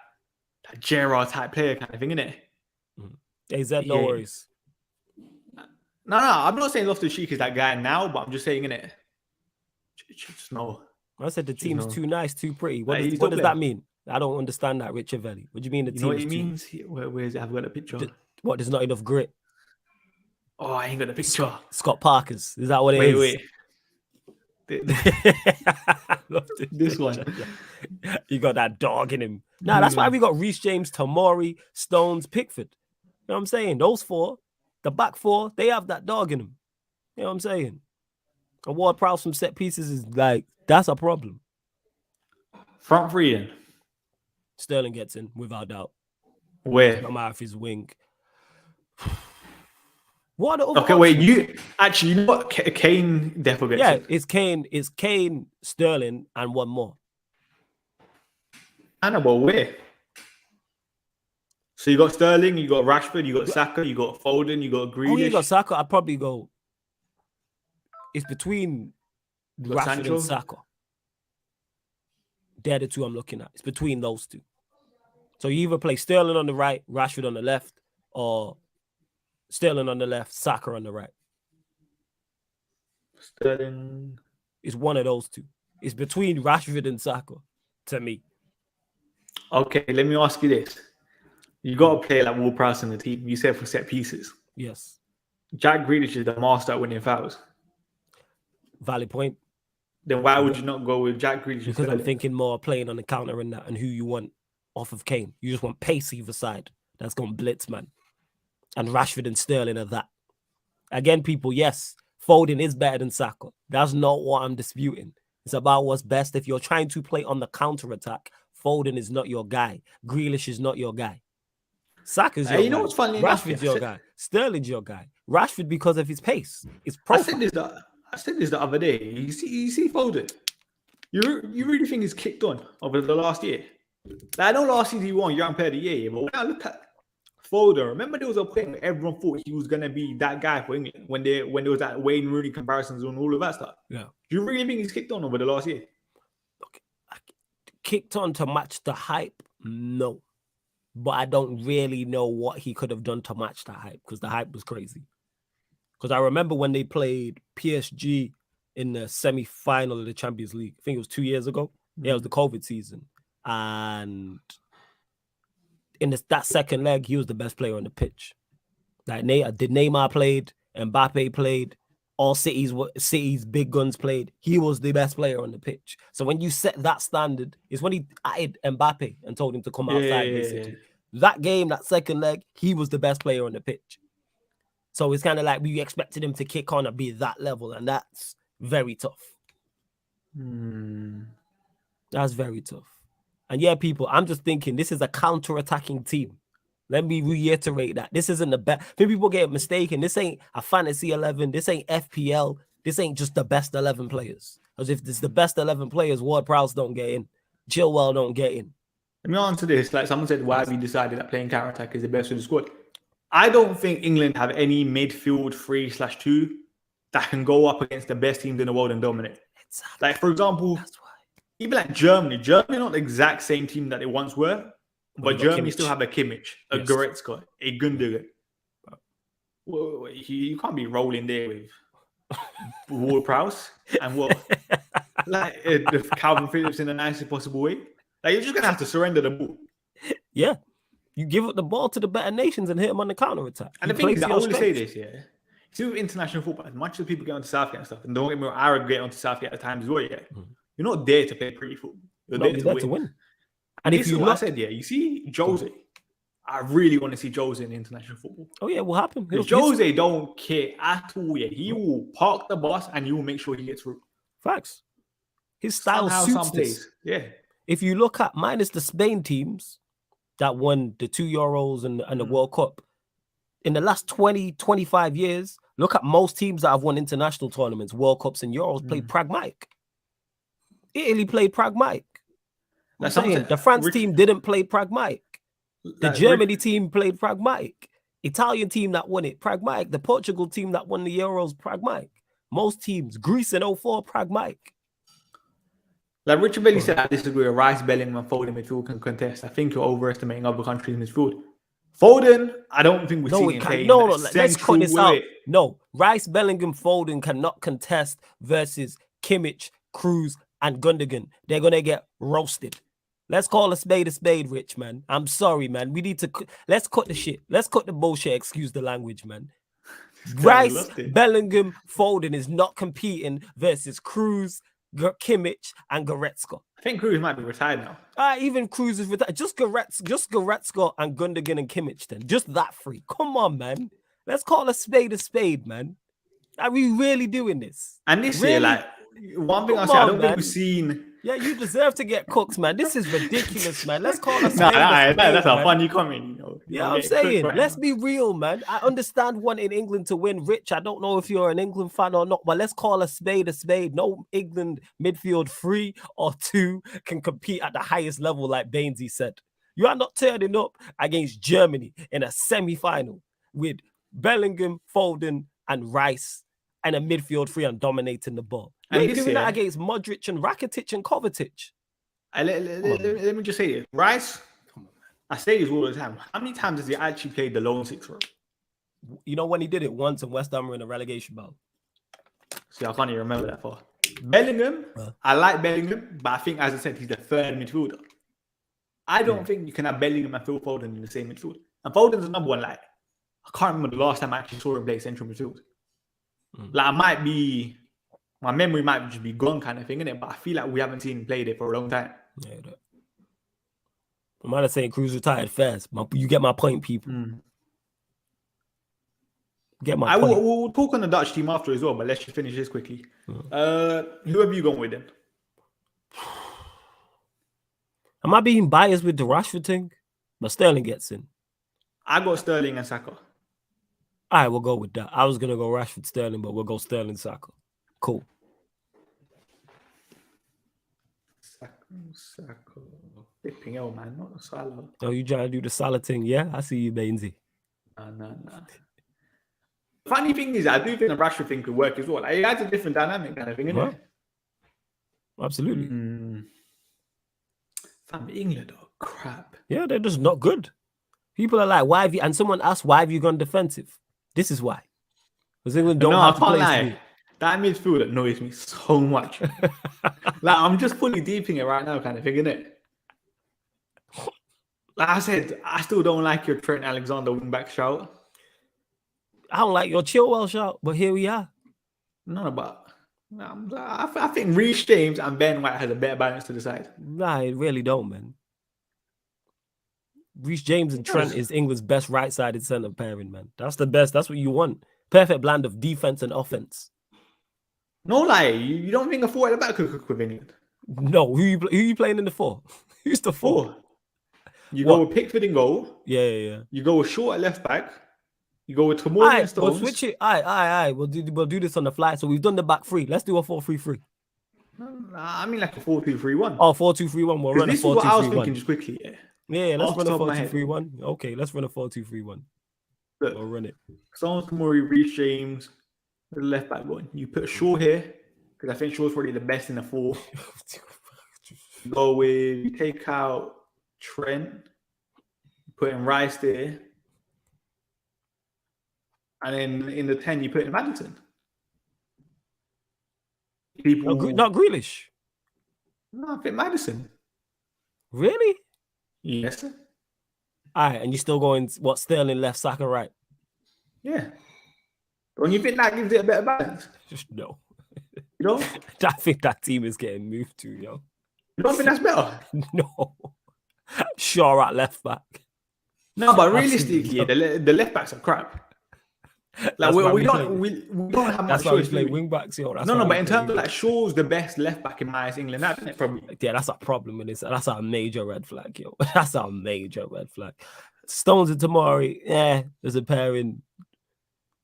Gerrard type player kind of thing, innit? Hey, Zed, no worries. No, I'm not saying Loftus-Cheek is that guy now, but I'm just saying, innit? Just no. I said the team's too nice, too pretty. What does that mean? I don't understand that, Richard Velli. What do you mean the team? What it means? Where is it? I've got a picture. What? There's not enough grit. Oh, I ain't got a picture. Scott Parker's. Is that what it is? Wait. This one. You got that dog in him. Nah, that's why we got Reece James, Tomori, Stones, Pickford. You know what I'm saying? Those 4, the back 4, they have that dog in them. You know what I'm saying? And Ward-Prowse from set pieces is like, that's a problem. Front 3 then. Sterling gets in, without doubt. Where? No matter if he's wing. What are the other Okay, options? wait. You know what? Kane definitely gets it. It's Kane, Sterling, and one more. I know, but where? So you got Sterling, you got Rashford, you got Saka, you got Foden, you got Grealish. Oh, you got Saka. I'd probably go. It's between Rashford Sancho and Saka. They're the two I'm looking at. It's between those two. So you either play Sterling on the right, Rashford on the left, or Sterling on the left, Saka on the right. Sterling. It's one of those two. It's between Rashford and Saka, to me. Okay, let me ask you this. You got to play like Ward-Prowse in the team. You said for set pieces. Yes. Jack Grealish is the master at winning fouls. Valid point. Then why would you not go with Jack Grealish? Because I'm thinking more playing on the counter and that, and who you want off of Kane. You just want pace either side. That's going to blitz, man. And Rashford and Sterling are that. Again, people, yes, Foden is better than Saka. That's not what I'm disputing. It's about what's best. If you're trying to play on the counter attack, Foden is not your guy. Grealish is not your guy. Saka's your guy. You know what's funny? Rashford's your guy. Sterling's your guy. Rashford because of his pace. His profile. I said this the other day. You see Foden. You really think he's kicked on over the last year? Like, I know last season he won Young Player of the Year, but when I look at Foden, remember there was a point where everyone thought he was gonna be that guy for England when there was that Wayne Rooney comparisons and all of that stuff. Yeah. Do you really think he's kicked on over the last year? Kicked on to match the hype? No. But I don't really know what he could have done to match that hype because the hype was crazy. Because I remember when they played PSG in the semi-final of the Champions League. I think it was 2 years ago. Yeah, it was the COVID season. And in that second leg, he was the best player on the pitch. Like Neymar played, Mbappe played, all City's big guns played. He was the best player on the pitch. So when you set that standard, it's when he added Mbappe and told him to come outside, basically. That game, that second leg, he was the best player on the pitch. So it's kind of like we expected him to kick on and be that level, and that's very tough. That's very tough. And yeah, people, I'm just thinking this is a counter-attacking team. Let me reiterate that. This isn't the best. I think people get mistaken. This ain't a fantasy 11. This ain't FPL. This ain't just the best 11 players. Because if it's the best 11 players, Ward-Prowse don't get in. Chilwell don't get in. Let me answer this. Like someone said, why have you decided that playing counter-attack is the best for the squad? I don't think England have any midfield 3/2 that can go up against the best teams in the world and dominate. Exactly. Like, for example, even like Germany not the exact same team that they once were, but Germany still have a Kimmich, a Goretzka, a Gundogan. You can't be rolling there with Ward-Prowse and what? Like Calvin Phillips in the nicest possible way. Like, you're just going to have to surrender the ball. Yeah. You give up the ball to the better nations and hit them on the counter attack. And the thing is, I always say this, see with international football, as much as people get onto Southgate and stuff, and don't get me wrong, I would get onto Southgate at times as well, You're not there to play pretty football. You're there to win. And if you look, I said, you see Jose, I really want to see Jose in international football. Oh, yeah, what happened? Because Jose don't care at all, He will park the bus and he will make sure he gets through. Facts. His style suits this. Yeah. If you look at, minus the Spain teams that won the 2 Euros and the World Cup, in the last 20, 25 years, look at most teams that have won international tournaments, World Cups and Euros, played pragmatic. Italy played pragmatic. The France team didn't play pragmatic. The Germany team played pragmatic. Italian team that won it, pragmatic. The Portugal team that won the Euros, pragmatic. Most teams, Greece in 04, pragmatic. Like Richard Bailey said, I disagree. Rice, Bellingham, and Foden midfield can contest. I think you're overestimating other countries' midfield. Foden, I don't think we're seeing him. No, let's cut this out. No, Rice, Bellingham, Foden cannot contest versus Kimmich, Kroos, and Gundogan. They're gonna get roasted. Let's call a spade, Rich, man. I'm sorry, man. We need to let's cut the shit. Let's cut the bullshit. Excuse the language, man. Rice, Bellingham, Foden is not competing versus Kroos, Kimmich, and Goretzka. I think Kroos might be retired now. Even Kroos is retired. Just Goretzka and Gundogan and Kimmich then. Just that three. Come on, man. Let's call a spade, man. Are we really doing this? And this year, like, one thing I don't think we've seen. Yeah, you deserve to get cooked, man. This is ridiculous, man. Let's call a spade. That's a funny comment, Yeah, I'm saying, let's be real, man. I understand wanting England to win. Rich, I don't know if you're an England fan or not, but let's call a spade a spade. No England midfield 3 or 2 can compete at the highest level, like Bainesy said. You are not turning up against Germany in a semi-final with Bellingham, Foden, and Rice and a midfield 3 and dominating the ball. You ain't doing that against Modric and Rakitic and Kovacic. Let me just say it. Rice, I say this all the time. How many times has he actually played the lone six for him? You know when he did it once and West Ham were in a relegation battle? See, I can't even remember that far. Bellingham, I like Bellingham, but I think, as I said, he's the third midfielder. I don't think you can have Bellingham and Phil Foden in the same midfield. And Foden's another one, like, I can't remember the last time I actually saw him play central midfield. Like, my memory might just be gone kind of thing, innit? But I feel like we haven't seen him play there for a long time. Yeah, I'm not saying Cruz retired fast. You get my point, people. Get my point. We'll talk on the Dutch team after as well, but let's just finish this quickly. Who have you gone with then? Am I being biased with the Rashford thing? But Sterling gets in. I got Sterling and Saka. All right, we'll go with that. I was going to go Rashford, Sterling, but we'll go Sterling, Saka. Cool. Saka. Flipping hell, man. Not Salah. Oh, you trying to do the Salah thing? Yeah, I see you, Bainesy. No. Funny thing is, I do think the Rashford thing could work as well. Like, it adds a different dynamic kind of thing, isn't it? Absolutely. Fam, England are crap. Yeah, they're just not good. People are like, why have you? And someone asked, why have you gone defensive? This is why. Because England don't have to play. That midfield annoys me so much. Like, I'm just fully deeping it right now, kind of thing, innit? Like I said, I still don't like your Trent Alexander wing-back shout. I don't like your Chilwell shout, but here we are. I think Reece James and Ben White has a better balance to the side. Nah, it really don't, man. Reece James and Trent is England's best right-sided centre pairing, man. That's the best. That's what you want. Perfect blend of defense and offense. No lie, you don't think a 4 at the back could cook with England? No, who you playing in the 4? Who's the 4? You go with Pickford in goal. Yeah. You go with Shaw at left back. You go with Tomori and Stones. We'll switch it. Aye. We'll do this on the fly. So we've done the back 3. Let's do a 4-3-3. I mean like a 4-2-3-1. Oh, 4-2-3-1. We'll run a 4-2-3-1. This is what I was thinking just quickly. Yeah, let's run a 4-2-3-1. Okay, let's run a 4-2-3-1. We'll run it. Stones, Tomori, Reece James, the left back one. You put Shaw here because I think Shaw's probably the best in the 4. You take out Trent, put in Rice there, and then in the 10 you put in Maddison. Not Grealish. No, I think Maddison. Really? Yes. Sir. All right, and you're still going Sterling left, Saka right? Yeah. Don't you think that gives it a better balance? Just no. You know? I think that team is getting moved to, yo. You don't think that's better? No. Shaw at left back. No, but realistically, the left backs are crap. Like we don't have much choice. Play wing backs, yo. No, but in terms of like Shaw's the best left back in my eyes, England, isn't it? Probably. Yeah, that's a problem with this. That's a major red flag, yo. That's a major red flag. Stones and Tomori, there's a pairing.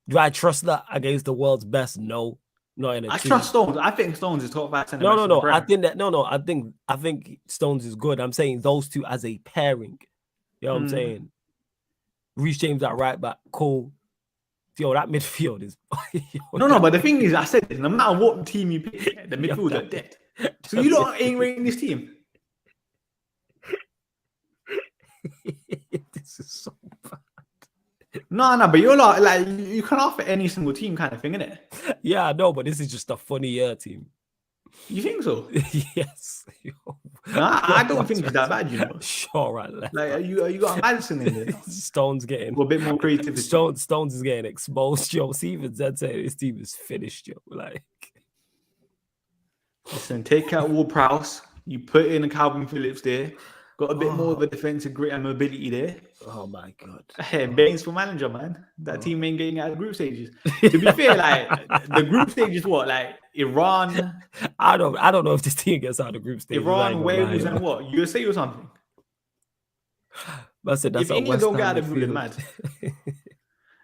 Do I trust that against the world's best? No. Not in a team. Trust Stones. I think Stones is top 5 centre. No. I think Stones is good. I'm saying those two as a pairing. You know what I'm saying? Reece James at right back, cool. Yo, that midfield is. No, but the thing is, I said this, no matter what team you pick, the midfield are dead. So you don't ain't rating this team. This is so bad. No, but you're like you can offer any single team kind of thing, innit? Yeah, I know, but this is just a funny year team. You think so? Yes. I don't think it's that bad, you know. Sure, right. Left. Like, you got a Maddison in there. Stones getting a bit more creativity. Stones is getting exposed, yo. Steven said this team is finished, yo. Like, listen, take out Ward-Prowse. You put in a Calvin Phillips there. Got a bit more of a defensive grit and mobility there. Oh my god! Hey, Baines for manager, man. That team ain't getting out of group stages. To be fair, like the group stage is what, like Iran. I don't know if this team gets out of group stage. Iran, Wales, and what? USA or something. I said that's if a England West don't get Ham out of the midfield. mad.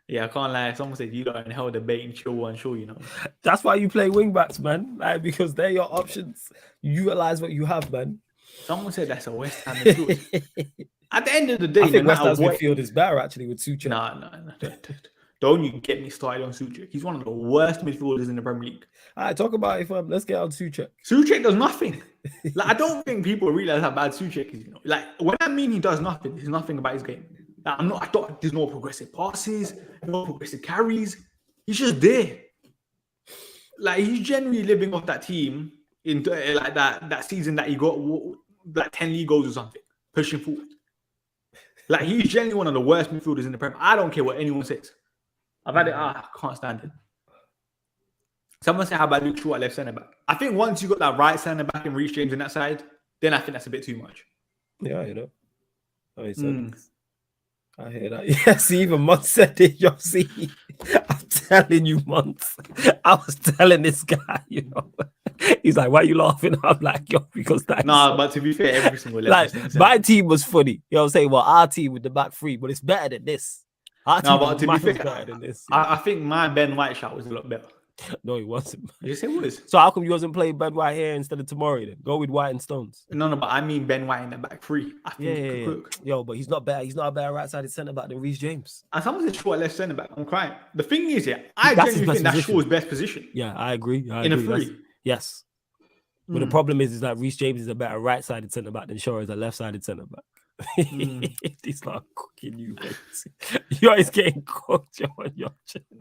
Yeah, I can't lie. Someone said you don't held debate and chill one show, you know. That's why you play wing backs, man. Like, because they're your options. You utilize what you have, man. Someone said that's a West Ham midfield. At the end of the day, I think no West matter Ham's what, midfield is better actually with Suchek. No. Don't you get me started on Suchek. He's one of the worst midfielders in the Premier League. All right, talk about it, fam. Let's get on Suchek. Suchek does nothing. Like, I don't think people realize how bad Suchek is. You know, like when I mean he does nothing, there's nothing about his game. Like, I thought there's no progressive passes, no progressive carries. He's just there. Like he's generally living off that team in like that season that he got like 10 league goals or something, pushing forward. Like he's generally one of the worst midfielders in the Premier. I don't care what anyone says. I've had it. I can't stand it. Someone said, how about Luke Shaw at left centre back? I think once you got that right centre back and Reece James on that side, then I think that's a bit too much. Yeah, you know. I hear that. Yes, even Mont said it. You see, I'm telling you, Mont. I was telling this guy, you know. He's like, why are you laughing? I'm like, yo, because that. Nah, but to be fair, every single left. Like, my team was funny. You know what I'm saying? Well, our team with the back three, but it's better than this. No, but to be fair, I think my Ben White shot was a lot better. No, he wasn't. Yes, it was. So how come you wasn't playing Ben White here instead of tomorrow then? Go with White and Stones. No, but I mean Ben White in the back three. I think he could cook. Yo, but he's not better. He's not a better right-sided centre-back than Reece James. And someone said Shaw left centre-back. I'm crying. The thing is, I genuinely think that's Shaw's best position. Yeah, I agree. In a three. Yes. But the problem is that Reece James is a better right-sided centre-back than Shaw is a left-sided centre-back. He's not cooking you, mate. You're always getting cooked, yo.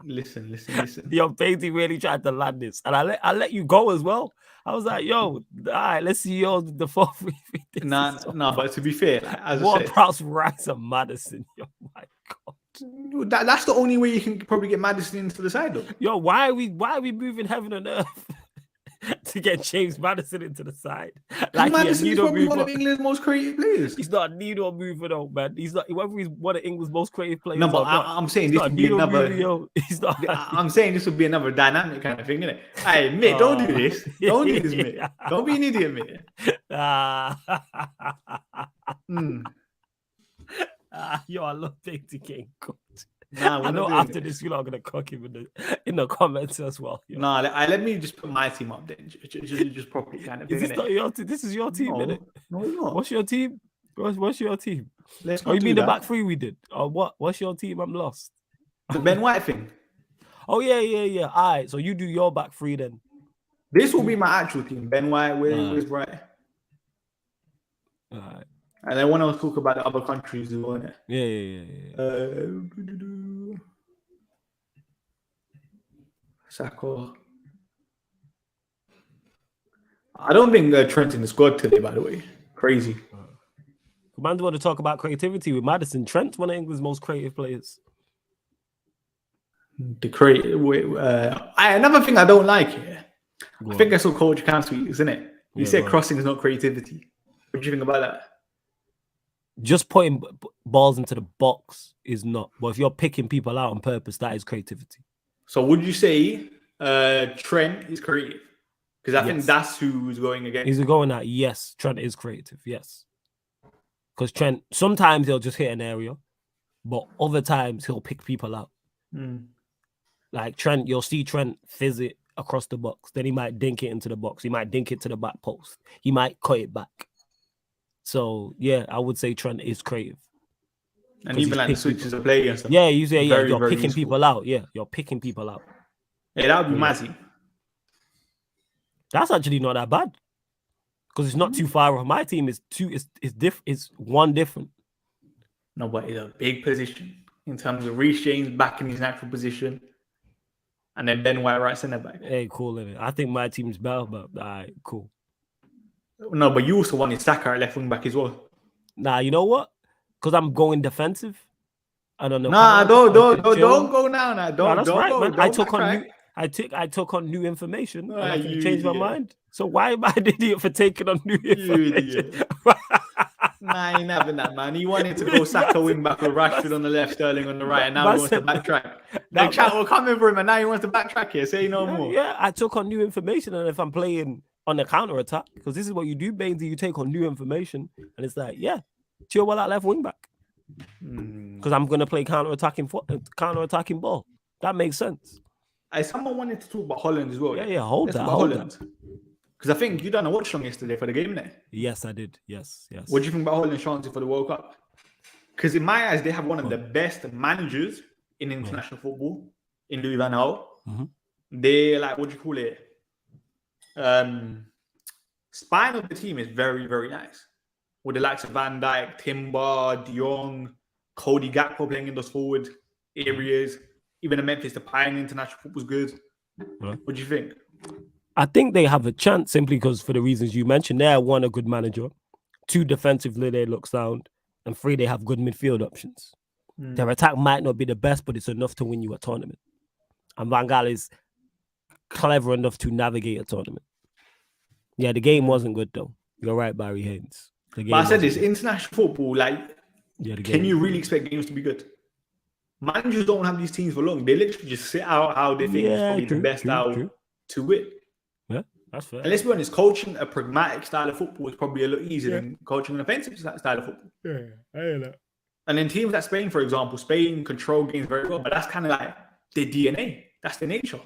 Listen. Yo, Bailey really tried to land this. And I let you go as well. I was like, yo, all right, let's see yours the 4-3. No, but to be fair, like, as what I said, Prowse, Rice, and Madison? Yo, my God. That's the only way you can probably get Madison into the side, though. Yo, why are we moving heaven and earth to get James Madison into the side? Like Madison is probably one of England's most creative players. He's not a needle mover though, man. He's not. Whether he's one of England's most creative players. No, but I'm saying this would be another. He's not. I'm saying this would be another dynamic kind of thing, isn't it? Hey, mate, don't do this. Don't do this, mate. Don't be an idiot, mate. Yo, I love Dainty getting cooked. Nah, I know after this, you're not gonna cook him in the comments as well. Yo. Nah, let me just put my team up then, just properly kind of thing. Is this not your team? This is your team, isn't it? No, it's not. What's your team? What's your team? Let's you mean the back three we did? Or what? What's your team? I'm lost. The Ben White thing. Oh yeah. All right, so you do your back three then. This will be my actual team. Ben White, where's Bright? All right. And I want to talk about the other countries as well. Yeah. Saka. I don't think Trent in the squad today, by the way. Crazy. Commander want to talk about creativity with Madison. Trent's one of England's most creative players. The creative. Another thing I don't like here. I think I saw Coach Campbell, isn't it? He said crossing is not creativity. What do you think about that? Just putting balls into the box is not. But if you're picking people out on purpose, that is creativity. So would you say Trent is creative? Because I think that's who's going against. He's going at yes. Trent is creative. Yes. Because Trent sometimes he'll just hit an area, but other times he'll pick people out. Like Trent, you'll see Trent fizz it across the box. Then he might dink it into the box. He might dink it to the back post. He might cut it back. So yeah, I would say Trent is creative. And even like the switches of play and stuff. Yeah, you say you're picking people out. Yeah, you're picking people out. Yeah, that would be massive. That's actually not that bad. Because it's not too far off. My team is one different. No, but it's a big position in terms of Reece James back in his natural position. And then Ben White right centre back. Hey, cool, innit? I think my team's better, but all right, cool. No, but you also wanted Saka at left wing back as well. Nah, you know what? Because I'm going defensive. I don't know. Nah, don't go now. Don't right, go. Man. Don't I took on new information. And I can change my mind. So why am I an idiot for taking on new information? Nah, he ain't having that, man. He wanted to go Saka wing back with Rashford on the left, Sterling on the right, and now he wants to backtrack. The chat will come in for him, and now he wants to backtrack here. Say no more. Yeah, I took on new information, and if I'm playing on the counter attack, because this is what you do, Bainesy, you take on new information, and it's like, yeah, chill well that left wing back. Because I'm going to play counter-attacking ball. That makes sense. Someone wanted to talk about Holland as well. Yeah, hold Let's that. talk about Holland. Because I think you done a watch long yesterday for the game, innit? Yes, I did. Yes. What do you think about Holland's chances for the World Cup? Because in my eyes, they have one of the best managers in international football, in Louis van Gaal. They like, what do you call it? Spine of the team is very, very nice. With the likes of Van Dijk, Timber, De Jong, Cody Gakpo playing in those forward areas. Even the Memphis Depay in international football was good. What do you think? I think they have a chance simply because for the reasons you mentioned there, one, a good manager, two, defensively they look sound, and three, they have good midfield options. Their attack might not be the best, but it's enough to win you a tournament. And Van Gaal is clever enough to navigate a tournament. Yeah, the game wasn't good though. You're right, Barry Haynes. But I said this, international football, like, can you really expect games to be good? Managers don't have these teams for long. They literally just sit out how they think is probably the best out to win. Yeah, that's fair. And let's be honest, coaching a pragmatic style of football is probably a lot easier than coaching an offensive style of football. Yeah, I hear that. And then teams like Spain, for example, Spain control games very well, but that's kind of like their DNA. That's their nature.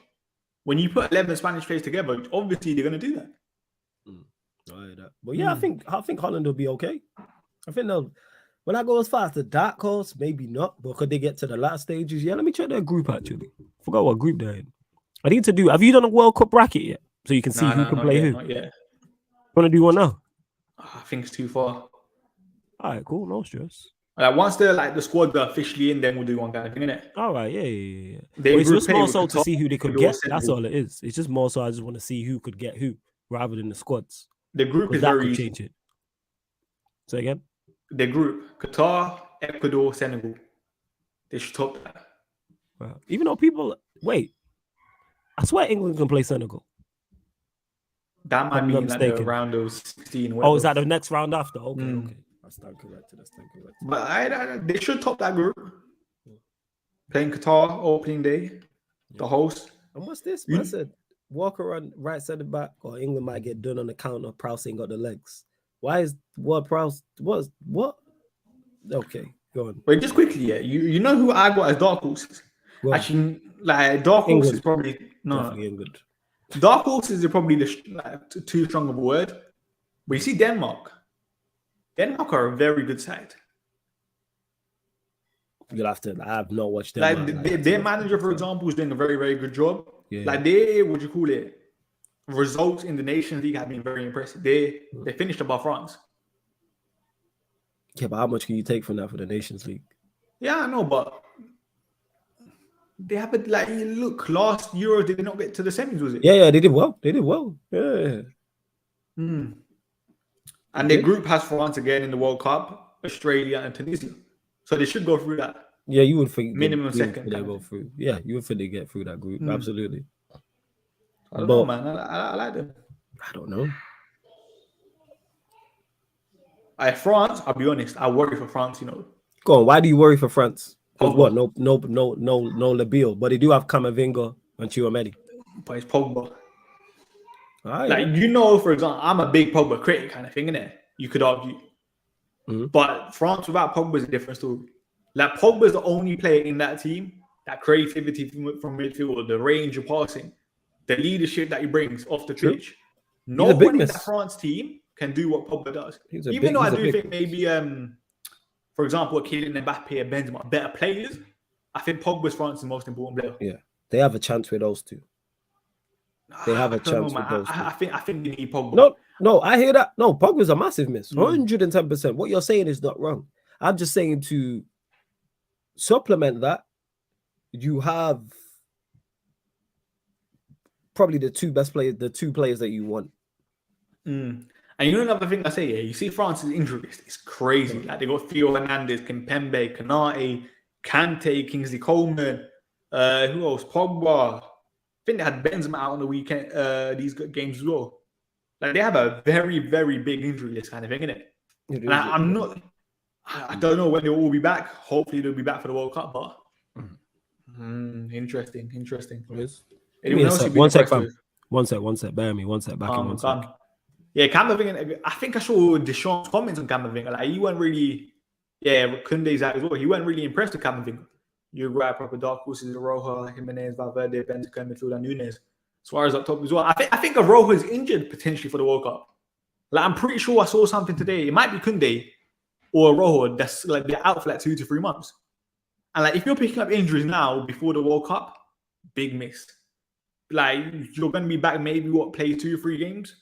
When you put 11 Spanish players together, obviously they're going to do that. I hear that. But yeah, I think Holland will be okay. I think they'll. Will that go as far as the dark horse? Maybe not. But could they get to the last stages? Yeah, let me check their group actually. Forgot what group they're in. I need to do. Have you done a World Cup bracket yet? So you can see who can play who. Not yet. Want to do one now? I think it's too far. All right, cool. No stress. Like once the squads are officially in, then we'll do one kind of thing, innit? All right, yeah. It's just more so to see who they could get. That's all it is. It's just more so I just want to see who could get who rather than the squads. The group is very easy. Change it. Say again? The group, Qatar, Ecuador, Senegal. They should top that. Wow. Even though people wait, I swear England can play Senegal. That might be like the round of 16. Oh, is that the next round after? Okay. I stand corrected. But they should top that group. Playing Qatar opening day, the host. And what's this? I said Walker on right centre back, or England might get done on the counter. Prowse ain't got the legs. Why is Prowse? What? Okay, go on. Wait, just quickly, yeah. You know who I got as dark horses? Actually, like dark horse is probably England. Dark horses is probably too strong of a word. But you see Denmark. Denmark are a very good side. You'll have to. I have not watched them. Like their manager, for example, is doing a very, very good job. Yeah. Like they, what do you call it? Results in the Nations League have been very impressive. They finished above France. Yeah, but how much can you take from that for the Nations League? Yeah, I know, but they have look, last Euro did they not get to the semis, was it? Yeah, they did well. Yeah. And their group has France again in the World Cup, Australia and Tunisia. So they should go through that. Yeah, you would think minimum second. They go through. Yeah, you would think they get through that group. Absolutely. I don't know, man. I like them. I don't know. France, I'll be honest, I worry for France, Go on, why do you worry for France? Because what? No Labille. But they do have Camavinga and Tchouaméni. But it's Pogba. Right. Like, for example, I'm a big Pogba critic kind of thing, innit? You could argue. But France without Pogba is a different story. Like, Pogba is the only player in that team, that creativity from midfield, the range of passing, the leadership that he brings off the pitch. No one in that France team can do what Pogba does. Even though I do think maybe, for example, Kylian Mbappe and Benzema are better players, I think Pogba's France's most important player. Yeah, they have a chance with those two. They have a chance with those two. I think they need Pogba. No, I hear that. No, Pogba's a massive miss. 110%. What you're saying is not wrong. I'm just saying to supplement that, you have probably the two best players, the two players that you want. And another thing I say, you see France's injury list is crazy. Like they got Theo Hernandez, Kimpembe, Kanate, Kante, Kingsley Coleman, who else? Pogba. I think they had Benzema out on the weekend, these games as well. Like they have a very, very big injury list kind of thing, innit? And I don't know when they'll all be back. Hopefully they'll be back for the World Cup, but interesting. Yes. One sec. Bear me. One sec. Back in 1 sec. Yeah, Camavinga. I think I saw Deschamps' comments on Camavinga. Like he wasn't really Yeah, Koundé's out as well. He weren't really impressed with Camavinga. Uruguay proper dark horses, Rojo, Jimenez, Valverde, Benzema, midfield, and Nunes. Suarez up top as well. I think Rojo is injured potentially for the World Cup. Like, I'm pretty sure I saw something today. It might be Koundé or Rojo that's like they're out for like 2 to 3 months. And like if you're picking up injuries now before the World Cup, big miss. Like you're going to be back maybe play 2 or 3 games?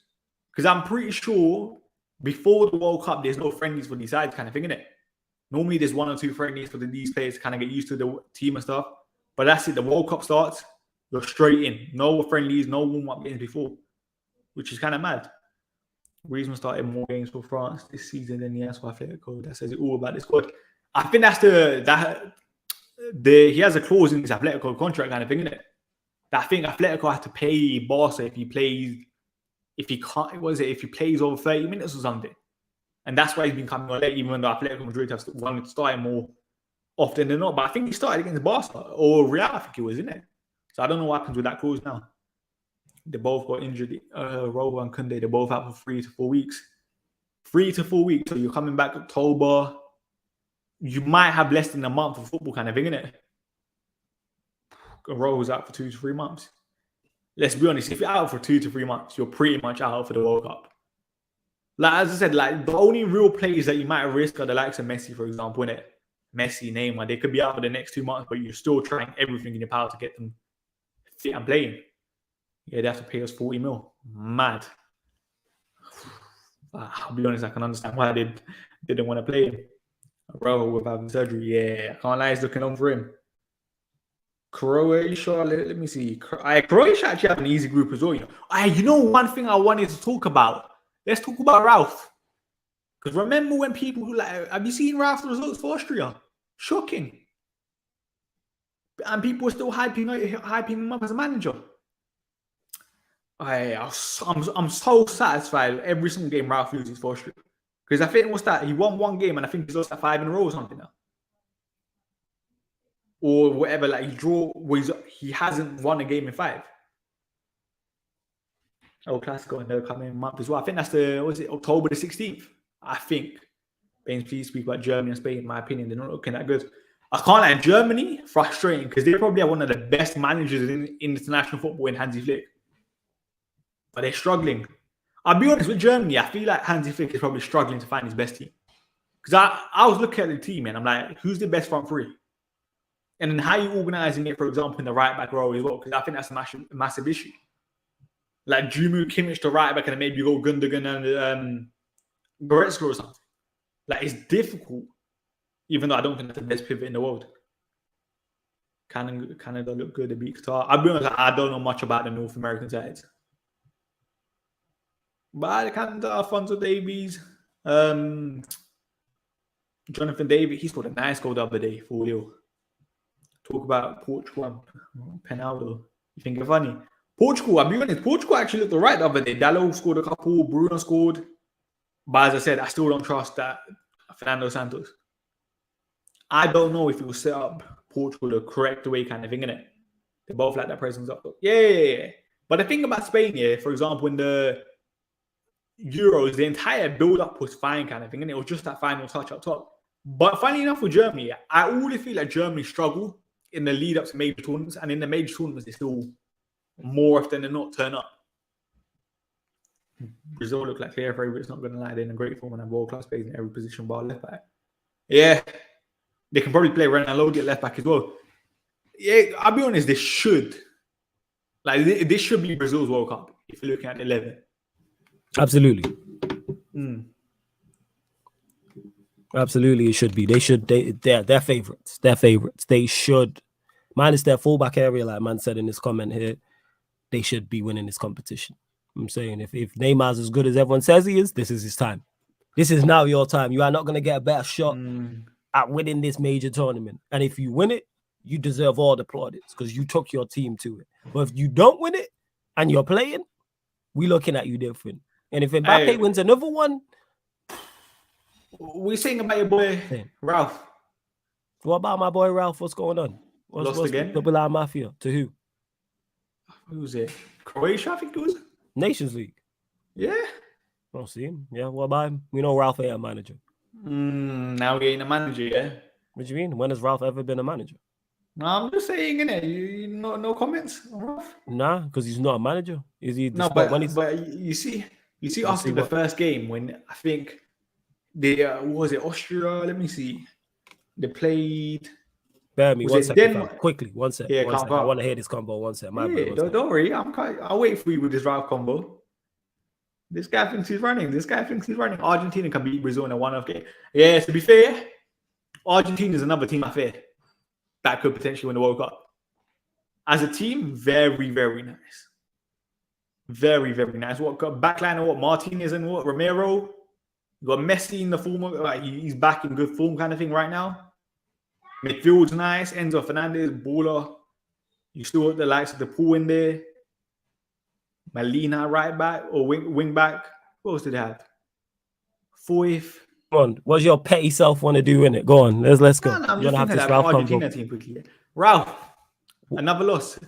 Because I'm pretty sure before the World Cup, there's no friendlies for these sides kind of thing, innit? Normally there's 1 or 2 friendlies for these players to kind of get used to the team and stuff. But that's it. The World Cup starts, you're straight in. No friendlies, no warm-up games before, which is kind of mad. Griezmann started more games for France this season than he has for Atletico. That says it all about this squad. I think that's he has a clause in his Atletico contract kind of thing, isn't it? That I think Atletico has to pay Barca if he plays over 30 minutes or something. And that's why he's been coming on late, even though Atletico Madrid have wanted to start him more often than not. But I think he started against Barca or Real, I think it was, isn't it? So I don't know what happens with that clause now. They both got injured. Rojo and Koundé, they're both out for 3 to 4 weeks. 3 to 4 weeks. So you're coming back October. You might have less than a month of football kind of thing, innit? Rojo's out for 2 to 3 months. Let's be honest, if you're out for 2 to 3 months, you're pretty much out for the World Cup. Like, as I said, like the only real players that you might risk are the likes of Messi, for example, innit? Messi, Neymar, they could be out for the next 2 months, but you're still trying everything in your power to get them fit and playing. Yeah, they have to pay us 40 mil. Mad. I'll be honest, I can understand why they didn't want to play him. Rojo with having surgery, yeah, I can't lie, it's looking on for him. Croatia, let me see. Croatia actually have an easy group as well. You know one thing I wanted to talk about? Let's talk about Ralf. Because remember when people who have you seen Ralf's results for Austria? Shocking. And people are still hyping him up as a manager. I'm so satisfied with every single game Ralf loses for Austria. Because I think he won 1 game and I think he's lost 5 in a row or something now. Or whatever, he hasn't won a game in 5. Oh, Classico in the coming month as well. I think that's October the 16th. I think. Please speak about Germany and Spain. In my opinion, they're not looking that good. I can't lie, Germany, frustrating because they probably have one of the best managers in international football in Hansi Flick. But they're struggling. I'll be honest with Germany, I feel like Hansi Flick is probably struggling to find his best team. Because I was looking at the team and I'm like, who's the best front three? And then how you organising it, for example, in the right back row as well, because I think that's a massive issue. Like, do you move Kimmich to right back and then maybe you go Gundogan and Goretzka or something? Like, it's difficult, even though I don't think that's the best pivot in the world. Canada look good, they beat Qatar. I'll be honest, I don't know much about the North American sides. But Canada, Alphonso Davies, Jonathan David, he scored a nice goal the other day for Lille. Talk about Portugal and Penaldo. You think it's funny? Portugal, I'll be honest, Portugal actually looked all right the other day. Dalot scored a couple, Bruno scored. But as I said, I still don't trust that Fernando Santos. I don't know if he will set up Portugal the correct way kind of thing, innit? They both like that presence up. Yeah. But the thing about Spain, for example, in the Euros, the entire build-up was fine kind of thing, and it was just that final touch up top. But funny enough with Germany, I always feel like Germany struggle in the lead-up to major tournaments, and in the major tournaments, they still more often than not turn up. Brazil look like clear favourites, not going to lie. They're in a great form and have world-class players in every position bar left back. Yeah, they can probably play Ronaldo at left back as well. Yeah, I'll be honest, this should be Brazil's World Cup if you're looking at the 11. Absolutely. Absolutely, it should be. They're favourites. They're favourites. They should, minus their fullback area, like man said in this comment here, they should be winning this competition. I'm saying if Neymar's as good as everyone says he is, this is his time. This is now your time. You are not going to get a better shot at winning this major tournament. And if you win it, you deserve all the plaudits because you took your team to it. But if you don't win it and you're playing, we're looking at you different. And if Mbappe wins another one, we're saying about your boy Ralf. What about my boy Ralf? What's going on? Lost again? Double R Mafia. To who? Who was it? Croatia, I think it was. Nations League. Yeah. I don't see him. Yeah, what about him? We know Ralf ain't a manager. Now he ain't a manager, yeah? What do you mean? When has Ralf ever been a manager? No, I'm just saying, innit? You no comments, Ralf? Nah, because he's not a manager. Is he? No, Despite when he's but you see after see the what? first game when I think they what was it Austria? Let me see. They played. Bear me Was one it second, fam. Denmark? Quickly, one sec. Yeah, One sec. calm I want down. to hear this combo. One sec. My bad. Yeah, One sec. don't worry. I'll wait for you with this Ralf combo. This guy thinks he's running. Argentina can beat Brazil in a one-off game. Yeah, to be fair, Argentina is another team I fear that could potentially win the World Cup. As a team, very, very nice. Very, very nice. What got backline and what Martinez and what Romero. You got Messi in the form of like he's back in good form kind of thing right now. Midfield's nice. Enzo Fernandez, baller. You still got the likes of the pool in there. Molina right back or wing back. What else did they have? Fourth. Come on, what's your petty self want to do in it? Go on, let's go. I'm You just don't have thinking this that Ralf Argentina combo. team quickly. Ralf, another loss.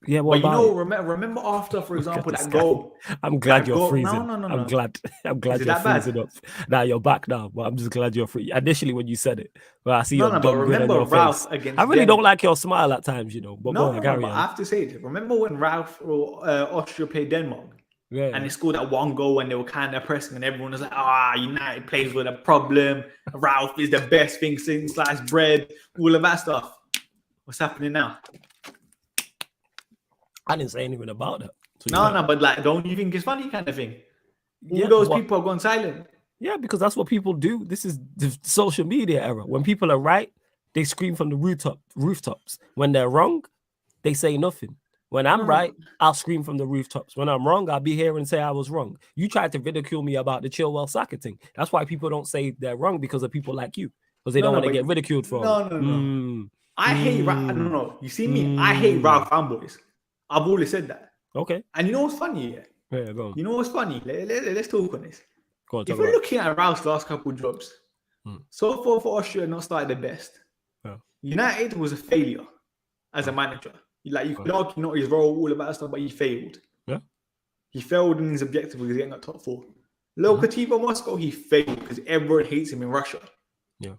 Yeah, what But about it? remember after, for example, this that guy. goal. I'm glad that you're goal- freezing. No. I'm glad Is it you're that bad? freezing up. Now you're back now, but I'm just glad you're free. Initially, when you said it, well, I see No, your but dumb grin on remember your Ralf face. against I really Denmark. don't like your smile at times, you know. But go on, No, carry but I on. have to say it. Remember when Ralf or Austria played Denmark? Yeah, And they scored that one goal and they were kind of pressing and everyone was like, United plays with a problem. Ralf is the best thing since sliced bread, all of that stuff. What's happening now? I didn't say anything about that. So No, but like, don't you think it's funny kind of thing? All Yeah, those but- people have gone silent. Yeah, because that's what people do. This is the social media era. When people are right, they scream from the rooftops. When they're wrong, they say nothing. When I'm right, I'll scream from the rooftops. When I'm wrong, I'll be here and say I was wrong. You tried to ridicule me about the Chilwell Saka thing. That's why people don't say they're wrong, because of people like you. Because they don't want to get ridiculed for it. No. I hate Ralf. No. You see me? I hate Ralf fanboys. I've always said that. Okay. And you know what's funny? Yeah, go on. You know what's funny? Let's talk on this. Go on, If talk we're about it. looking at Ralph's last couple of jobs, so far for Austria, not started the best. Yeah. United was a failure as a manager. Like you could argue not his role, all of that stuff, but he failed. Yeah. He failed in his objective because he ain't got top four. Lokomotiv Moscow, he failed because everyone hates him in Russia. Yeah.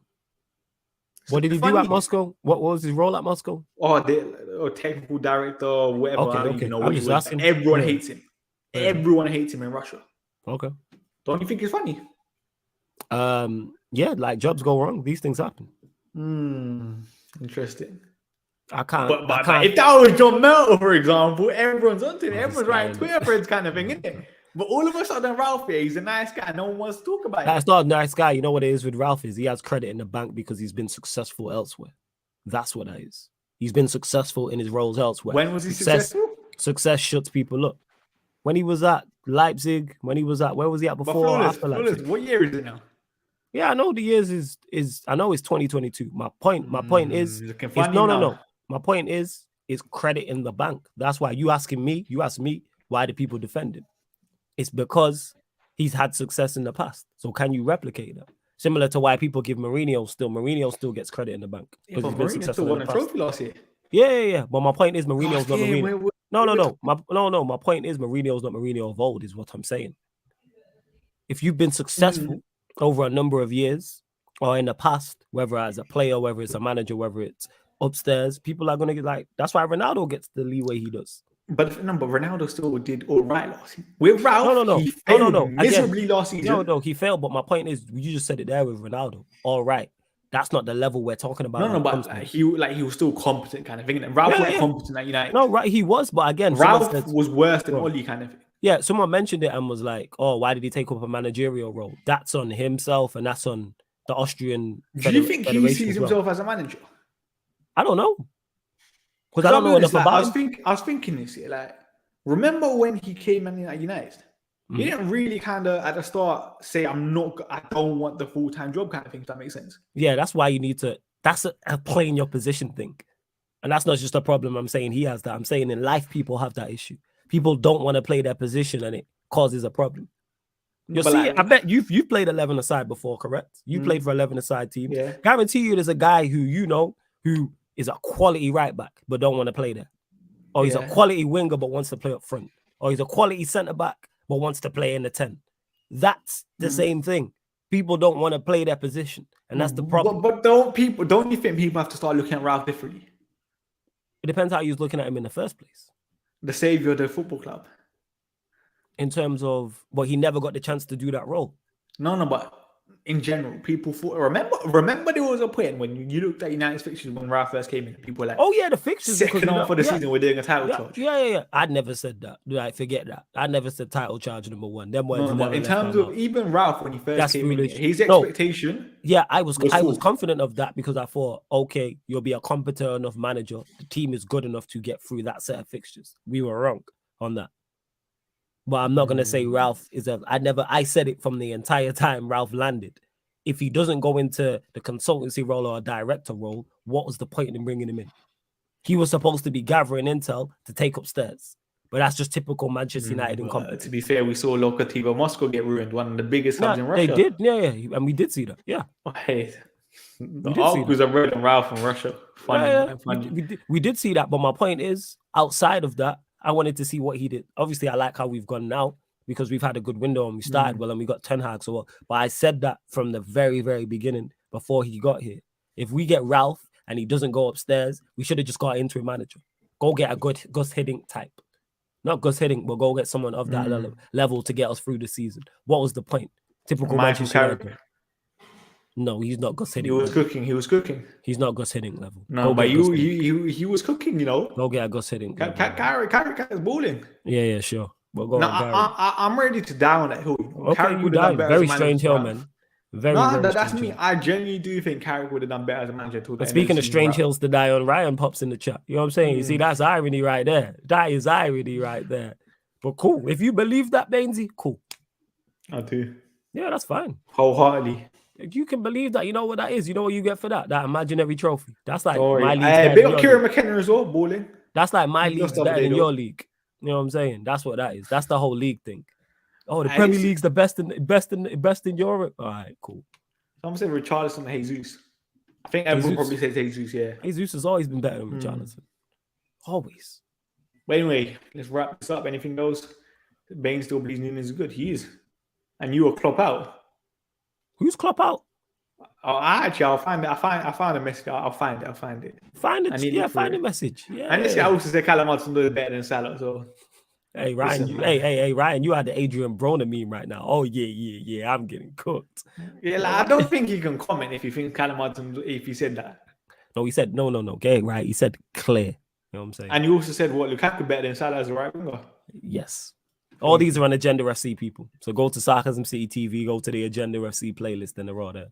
So What did he do at Moscow? What was his role at Moscow? Or technical director, or whatever. Okay, I don't okay. even know I'm what he just was. asking. Everyone Yeah. hates him. Yeah. Everyone hates him in Russia. Okay. Don't you think it's funny? Yeah, like jobs go wrong. These things happen. Interesting. I can't. But if that was John Melton, for example, everyone's onto it. Everyone's writing Twitter threads kind of thing, isn't it? But all of a sudden, Ralf here, he's a nice guy. No one wants to talk about it. That's not a nice guy. You know what it is with Ralf is he has credit in the bank because he's been successful elsewhere. That's what that is. He's been successful in his roles elsewhere. When was he successful? Success shuts people up. When he was at Leipzig, where was he at before? After Leipzig? What year is it now? Yeah, I know the years is I know it's 2022. My point is no. My point is credit in the bank. That's why you ask me, why do people defend him? It's because he's had success in the past. So can you replicate that? Similar to why people give Mourinho still gets credit in the bank. Yeah, but Mourinho still won a trophy last year. Yeah. But my point is Mourinho's not Mourinho. No. My point is Mourinho's not Mourinho of old, is what I'm saying. If you've been successful over a number of years or in the past, whether as a player, whether it's a manager, whether it's upstairs, people are going to get like, that's why Ronaldo gets the leeway he does. But Ronaldo still did all right last season. With Ralf, he failed miserably last season. No, he failed. But my point is, you just said it there with Ronaldo. All right. That's not the level we're talking about. But he was still competent kind of thing. Ralf was competent at United. No, right, he was. But again, Ralf was worse than Oli kind of thing. Yeah, someone mentioned it and was like, oh, why did he take up a managerial role? That's on himself and that's on the Austrian Do you think he sees himself as a manager? I don't know. Because I don't know enough about him. I was thinking this here, like, remember when he came in at United? He didn't really kind of, at the start, say, I don't want the full-time job kind of thing, if that makes sense. Yeah, that's why you need to, that's a playing your position thing. And that's not just a problem I'm saying he has that. I'm saying in life, people have that issue. People don't want to play their position and it causes a problem. You see, I bet you've played 11-a-side before, correct? You played for 11-a-side team. Yeah. Guarantee you there's a guy who is a quality right back but don't want to play there. Or he's a quality winger but wants to play up front. Or he's a quality centre back but wants to play in the 10. That's the same thing. People don't want to play their position, and that's the problem. But don't you think people have to start looking at Ralf differently? It depends how you're looking at him in the first place. The savior of the football club. In terms of, well, he never got the chance to do that role. No, but in general, people thought. Remember, there was a point when you looked at United's fixtures when Ralf first came in. People were like, "Oh yeah, the fixtures second on for the season. We're doing a title charge." Yeah. I'd never said that. Like, forget that. I never said title charge number one. Them words. No, but in terms of even Ralf when he first came in, his expectation. I was confident of that because I thought, okay, you'll be a competent enough manager. The team is good enough to get through that set of fixtures. We were wrong on that. But I'm not going to say Ralf is I said it from the entire time Ralf landed. If he doesn't go into the consultancy role or a director role, what was the point in bringing him in? He was supposed to be gathering intel to take upstairs. But that's just typical Manchester United incompetence. To be fair, we saw Lokomotiv Moscow get ruined, one of the biggest clubs in Russia. They did, yeah. And we did see that, yeah. The uncles are red and Ralf from Russia. Funny. We did see that, but my point is, outside of that, I wanted to see what he did. Obviously, I like how we've gone now because we've had a good window and we started well and we got Ten Hag. But I said that from the very, very beginning before he got here. If we get Ralf and he doesn't go upstairs, we should have just got an interim manager. Go get a good Gus Hiddink type. Not Gus Hiddink, but go get someone of that level to get us through the season. What was the point? Typical Manchester United. No, he's not Gus Hiddink. He was cooking. He's not Gus Hiddink level. No, but he was cooking, you know. Go get a Gus Hiddink. Carrick is balling. Yeah, sure. We'll I'm ready to die on that hill. Okay, you died. Very strange hill, man. That's me. I genuinely do think Carrick would have done better as a manager. But speaking of strange hills to die on, Ryan pops in the chat. You know what I'm saying? You see, that's irony right there. That is irony right there. But cool. If you believe that, Bainesy, cool. I do. Yeah, that's fine. Wholeheartedly. You can believe that. You know what that is. You know what you get for that? That imaginary trophy. That's like my league. Big up Kieran McKenna as well, balling. That's like my league's better than your league. You know what I'm saying? That's what that is. That's the whole league thing. Oh, the Premier League's the best in Europe. All right, cool. Someone said Richarlison and Jesus. I think everyone probably says Jesus, yeah. Jesus has always been better than Richarlison. Always. But anyway, let's wrap this up. Anything else? Bain still believes Nunes is good. He is. And you will Klopp out. Who's Klopp out? Oh, actually, I'll find it. I found a message. I'll find it. Find it. Find the message. Yeah. And I also said Callum Hudson is better than Salah. So, hey Ryan, Ryan, you had the Adrian Broner meme right now. Oh yeah. I'm getting cooked. Yeah, I don't think you can comment if you think Callum Hudson if he said that. No, he said no. Okay, right. He said clear. You know what I'm saying? And you also said what Lukaku better than Salah as a right winger. Yes. All these are on Agenda FC, people. So go to Sarcasm City TV, go to the Agenda FC playlist, and they're all there.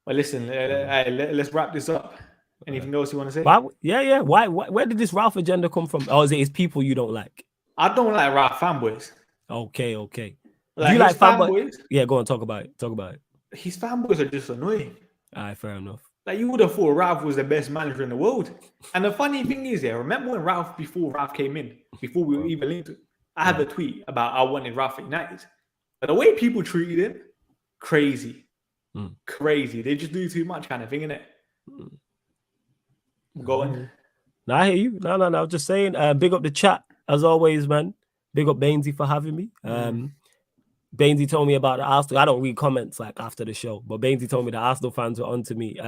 Well, listen, let's wrap this up. Anything else you want to say? Yeah. Why? Where did this Ralf agenda come from? Or is it his people you don't like? I don't like Ralf fanboys. Okay. Like, do you like fanboys? Yeah, go on, talk about it. His fanboys are just annoying. All right, fair enough. Like, you would have thought Ralf was the best manager in the world. And the funny thing is, remember when before Ralf came in, before we were even linked, I had a tweet about I wanted Ralf at United. But the way people treated him, crazy. Crazy. They just do too much kind of thing, innit? Go on. No, I hear you. No. I was just saying, big up the chat, as always, man. Big up Bainesy for having me. Bainesy told me about the Arsenal. I don't read comments like after the show, but Bainesy told me the Arsenal fans were on to me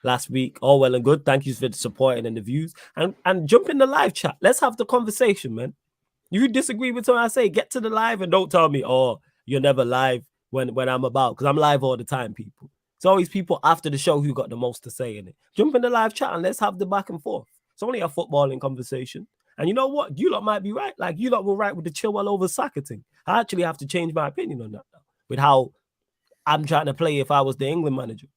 last week. All well and good. Thank you for the supporting and the views. And jump in the live chat. Let's have the conversation, man. You disagree with something I say, get to the live and don't tell me, oh, you're never live when I'm about, because I'm live all the time, people. It's always people after the show who got the most to say in it. Jump in the live chat and let's have the back and forth. It's only a footballing conversation. And you know what? You lot might be right. Like, you lot were right with the Chilwell over Saka thing. I actually have to change my opinion on that now, with how I'm trying to play if I was the England manager.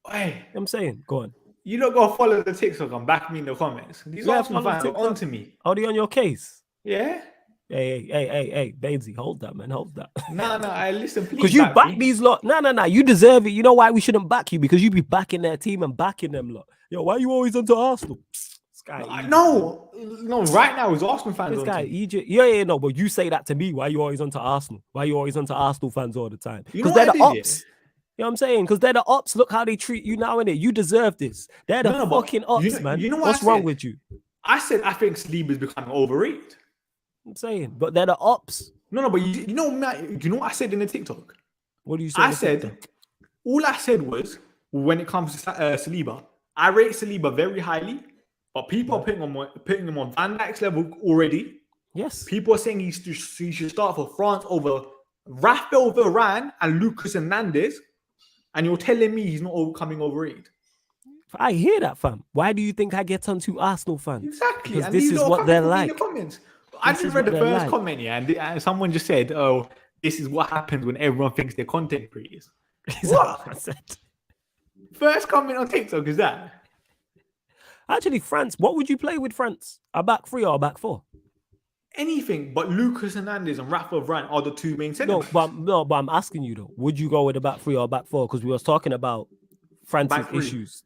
Hey, I'm saying, go on. You don't go follow the TikTok and back me in the comments. These Arsenal fans are on to me. Are they on your case? Yeah. Hey, Bainesy, hold that, man. Hold that. No, I listen, please. Because you back these lot. No. You deserve it. You know why we shouldn't back you? Because you be backing their team and backing them lot. Yo, why are you always onto Arsenal? No, right now it's Arsenal fans. This guy, Egypt. Yeah, no, but you say that to me. Why you always onto Arsenal? Why you always onto Arsenal fans all the time? Because they're the ops. You know what I'm saying? Because they're the ops. Look how they treat you now, innit? You deserve this. They're the fucking ops, man. You know what's wrong with you? I said I think Saliba's becoming overrated. I'm saying, but they're the ops. No, but you know what I said in the TikTok? What do you say? All I said was, when it comes to Saliba, I rate Saliba very highly, but people are putting him on Van Dijk's level already. Yes. People are saying he should start for France over Rafael Varane and Lucas Hernandez, and you're telling me he's not coming overrated. I hear that, fam. Why do you think I get onto Arsenal fans? Exactly. Because this is what they're like. In the comments. I just read the first comment, and someone just said, "Oh, this is what happens when everyone thinks they're content creators." What I said? First comment on TikTok is that. Actually, France. What would you play with France? A back 3 or a back 4? Anything but Lucas Hernandez and Rafa Varane are the two main centre. No, but I'm asking you though. Would you go with a back 3 or a back 4? Because we was talking about France's issues.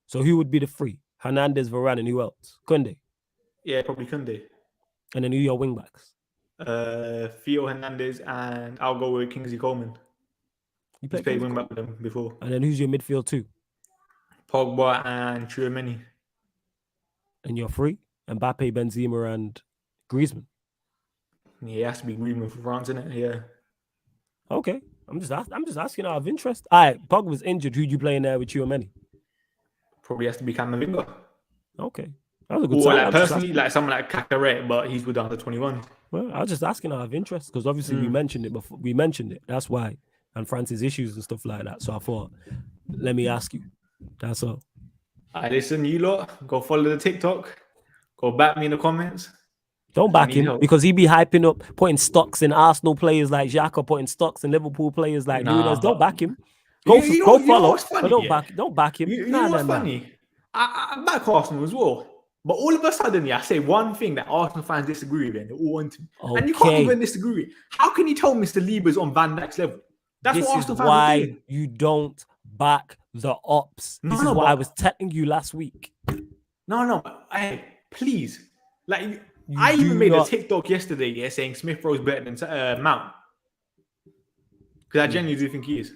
So who would be the 3? Hernandez, Varane, and who else? Kunde. Yeah, probably Kunde. And then who your wing backs? Theo Hernandez, and I'll go with Kingsley Coleman. He's played wing back with them before. And then who's your midfield 2? Pogba and Tchouaméni. And your 3? Mbappe, Benzema, and Griezmann. Yeah, it has to be Griezmann for France, isn't it? Yeah. Okay. I'm just asking out of interest. All right, Pogba's injured. Who'd you play in there with Tchouaméni? Probably has to be Camavinga. Okay. That was a good sign. Like personally, like someone like Kakare, but he's with under 21. Well, I was just asking out of interest because obviously we mentioned it before. We mentioned it. That's why. And France's issues and stuff like that. So I thought, let me ask you. That's all. Listen, you lot, go follow the TikTok. Go back me in the comments. Don't back him because he be hyping up, putting stocks in Arsenal players like Xhaka, putting stocks in Liverpool players like Nunes. Don't back him. Go follow. But don't back him. You know what's funny? I back Arsenal as well. But all of a sudden, I say one thing that Arsenal fans disagree with, and they all want to. Okay. And you can't even disagree. How can you tell me Saliba's on Van Dijk's level? That's what Arsenal fans are doing. You don't back the ops. This is what I was telling you last week. No. Hey, please. Like, I even made a TikTok yesterday saying Smith Rowe's better than Mount. Because I genuinely do think he is.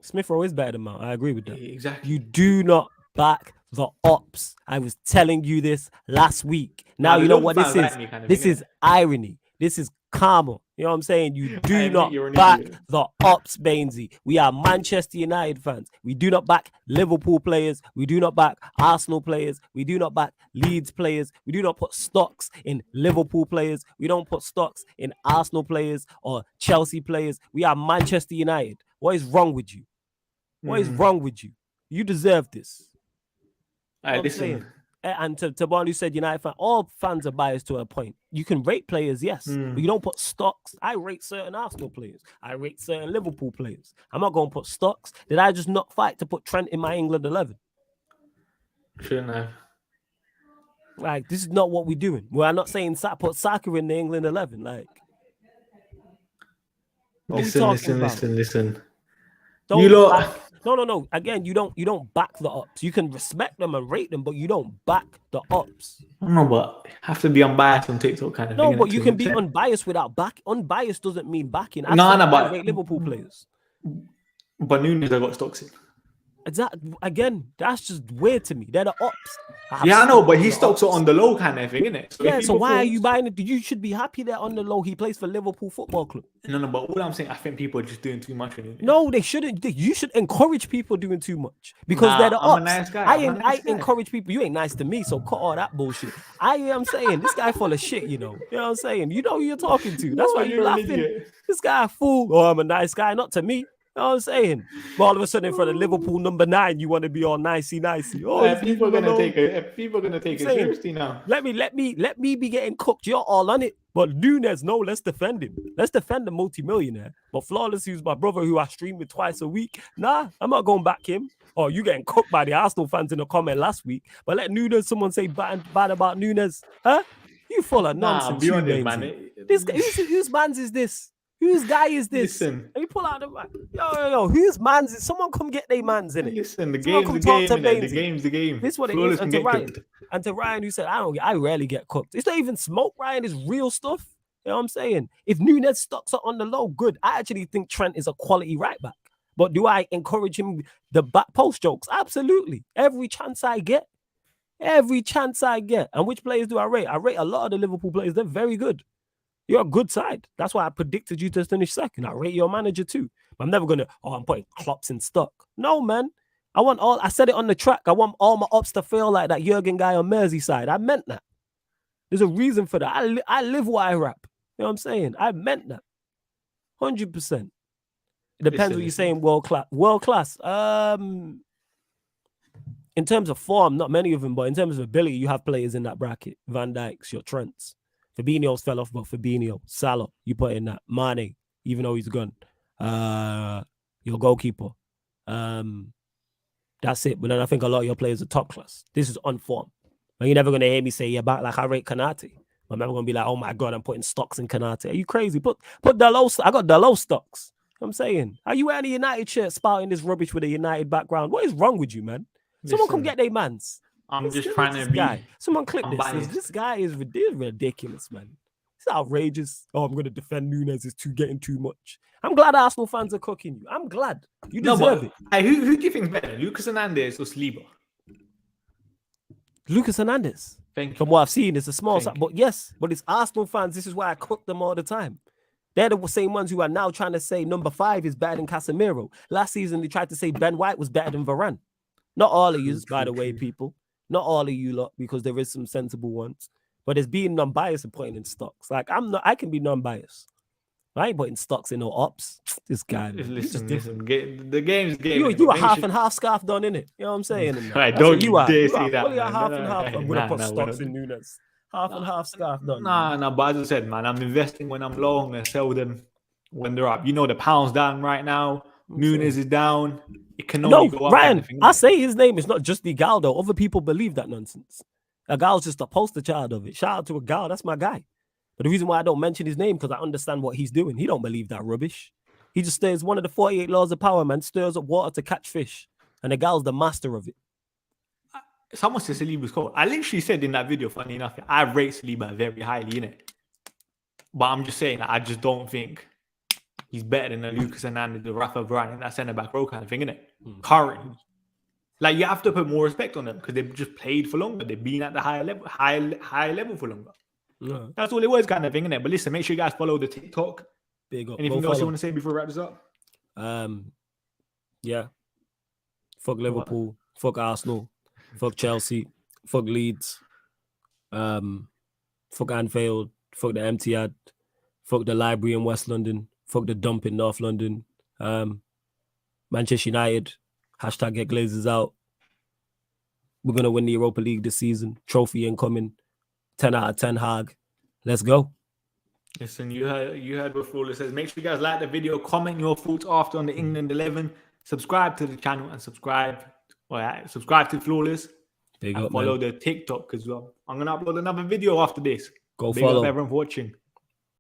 Smith Rowe is better than Mount. I agree with that. Exactly. You do not back the ops. I was telling you this last week. Now you know what this is. This is irony. This is karma. You know what I'm saying? You do not back the ops, Bainesy. We are Manchester United fans. We do not back Liverpool players. We do not back Arsenal players. We do not back Leeds players. We do not put stocks in Liverpool players. We don't put stocks in Arsenal players or Chelsea players. We are Manchester United. What is wrong with you? What is wrong with you? You deserve this. Listen. And to one who said United fan, all fans are biased to a point. You can rate players, yes, but you don't put stocks. I rate certain Arsenal players. I rate certain Liverpool players. I'm not going to put stocks. Did I just not fight to put Trent in my England 11? Shouldn't have. Like, this is not what we're doing. We're not saying put Saka in the England 11. Like, listen. No. Again, you don't back the ops. You can respect them and rate them, but you don't back the ops. No, but have to be unbiased on TikTok kind of thing. No, but you can be unbiased without back. Unbiased doesn't mean backing. But I rate Liverpool players. But Nunes have got stocks in. Exactly. Again, that's just weird to me. They're the ops. Yeah, I know, but his stocks are on the low kind of thing, isn't it? So why are you buying it? You should be happy they're on the low. He plays for Liverpool Football Club. No, but all I'm saying, I think people are just doing too much with it. No, they shouldn't. You should encourage people doing too much because they're the ops. I'm a nice guy. I encourage people. You ain't nice to me, so cut all that bullshit. I am saying this guy full of shit. You know what I'm saying? You know who you're talking to. That's why you're laughing. This guy a fool. Oh, I'm a nice guy. Not to me. You know what I'm saying? But all of a sudden, for the Liverpool number 9, you want to be all nicey. Oh, people are gonna take it seriously now. Let me be getting cooked. You're all on it. But Nunes, no, let's defend him. Let's defend the multi-millionaire. But Flawless, who's my brother, who I stream with twice a week. Nah, I'm not going back him. Oh, you getting cooked by the Arsenal fans in the comment last week. But let Nunes, someone say bad about Nunes. Huh? You full of nonsense. Be honest, man. This guy, whose man's is this? Whose guy is this? Listen. And you pull out the yo, whose man's is? Someone come get their man's in it. Listen, the game's the game. This is what it is. And to Ryan, who said, I rarely get cooked. It's not even smoke, Ryan. It's real stuff. You know what I'm saying? If Nunes stocks are on the low, good. I actually think Trent is a quality right back. But do I encourage him the back post jokes? Absolutely. Every chance I get. And which players do I rate? I rate a lot of the Liverpool players. They're very good. You're a good side. That's why I predicted you to finish second. I rate your manager too. I'm never gonna. Oh, I'm putting Klopps in stock. No, man. I said it on the track. I want all my ops to feel like that Jurgen guy on Merseyside. I meant that. There's a reason for that. I live what I rap. You know what I'm saying? I meant that. 100%. It depends what you're saying. World class. World class. In terms of form, not many of them, but in terms of ability, you have players in that bracket. Van Dijk's, your Trents. Fabinho's fell off, but Fabinho, Salah, you put in that. Mane, even though he's gone. Your goalkeeper. That's it. But then I think a lot of your players are top class. This is on form. But you're never going to hear me say, yeah, back like I rate Kanate. I'm never going to be like, oh my God, I'm putting stocks in Kanate. Are you crazy? Put the low. I got the low stocks. I'm saying, are you wearing a United shirt spouting this rubbish with a United background? What is wrong with you, man? Someone come get their mans. I'm just trying to be. Guy. Someone click this. This guy is ridiculous, man. It's outrageous. Oh, I'm going to defend Nunes. It's getting too much. I'm glad Arsenal fans are cooking you. I'm glad. You deserve it. Hey, who do you think is better, Lucas Hernandez or Saliba? Lucas Hernandez. From what I've seen, it's a small side. But yes, but it's Arsenal fans. This is why I cook them all the time. They're the same ones who are now trying to say number 5 is better than Casemiro. Last season, they tried to say Ben White was better than Varane. Not all of you, by the way, people. Not all of you lot, because there is some sensible ones. But it's being non-biased and putting in stocks. Like, I can be non-biased. I ain't putting stocks in no ops. This guy. Listen. The game's game. You a half and half scarf done, innit? You know what I'm saying? Right, don't you dare say that. Fully a half and half. I'm going to put stocks in Nunes. Half and half scarf done. Nah, but as I said, man, I'm investing when I'm low. I'm going to sell them when they're up. You know, the pound's down right now. Nunes is down. It can only go up. Ryan, I say his name is not just the Gal, though. Other people believe that nonsense. A Gal's just a poster child of it. Shout out to a Gal. That's my guy. But the reason why I don't mention his name, because I understand what he's doing. He don't believe that rubbish. He just stirs one of the 48 laws of power, man. Stirs up water to catch fish. And the Gal's the master of it. Someone said Saliba's cold. I literally said in that video, funny enough, I rate Saliba very highly, innit? But I'm just saying, I just don't think he's better than the Lucas Hernandez, the Rafa Varane, and that centre-back row kind of thing, innit? Currently. Like, you have to put more respect on them because they've just played for longer. They've been at the higher level for longer. Yeah. That's all it was, kind of thing, innit? But listen, make sure you guys follow the TikTok. Big up. Anything else you want to say before we wrap this up? Yeah. Fuck Liverpool. Fuck Arsenal. Fuck Chelsea. Fuck Leeds. Fuck Anfield. Fuck the Etihad. Fuck the library in West London. Fuck the dump in North London. Manchester United. Hashtag get Glazers out. We're going to win the Europa League this season. Trophy incoming. 10 out of 10 Haag. Let's go. Listen, you heard what Flawless says. Make sure you guys like the video, comment your thoughts after on the England 11, subscribe to the channel and subscribe to Flawless. Big and up, follow man. the TikTok as well. I'm going to upload another video after this. Go Big follow. up everyone for watching.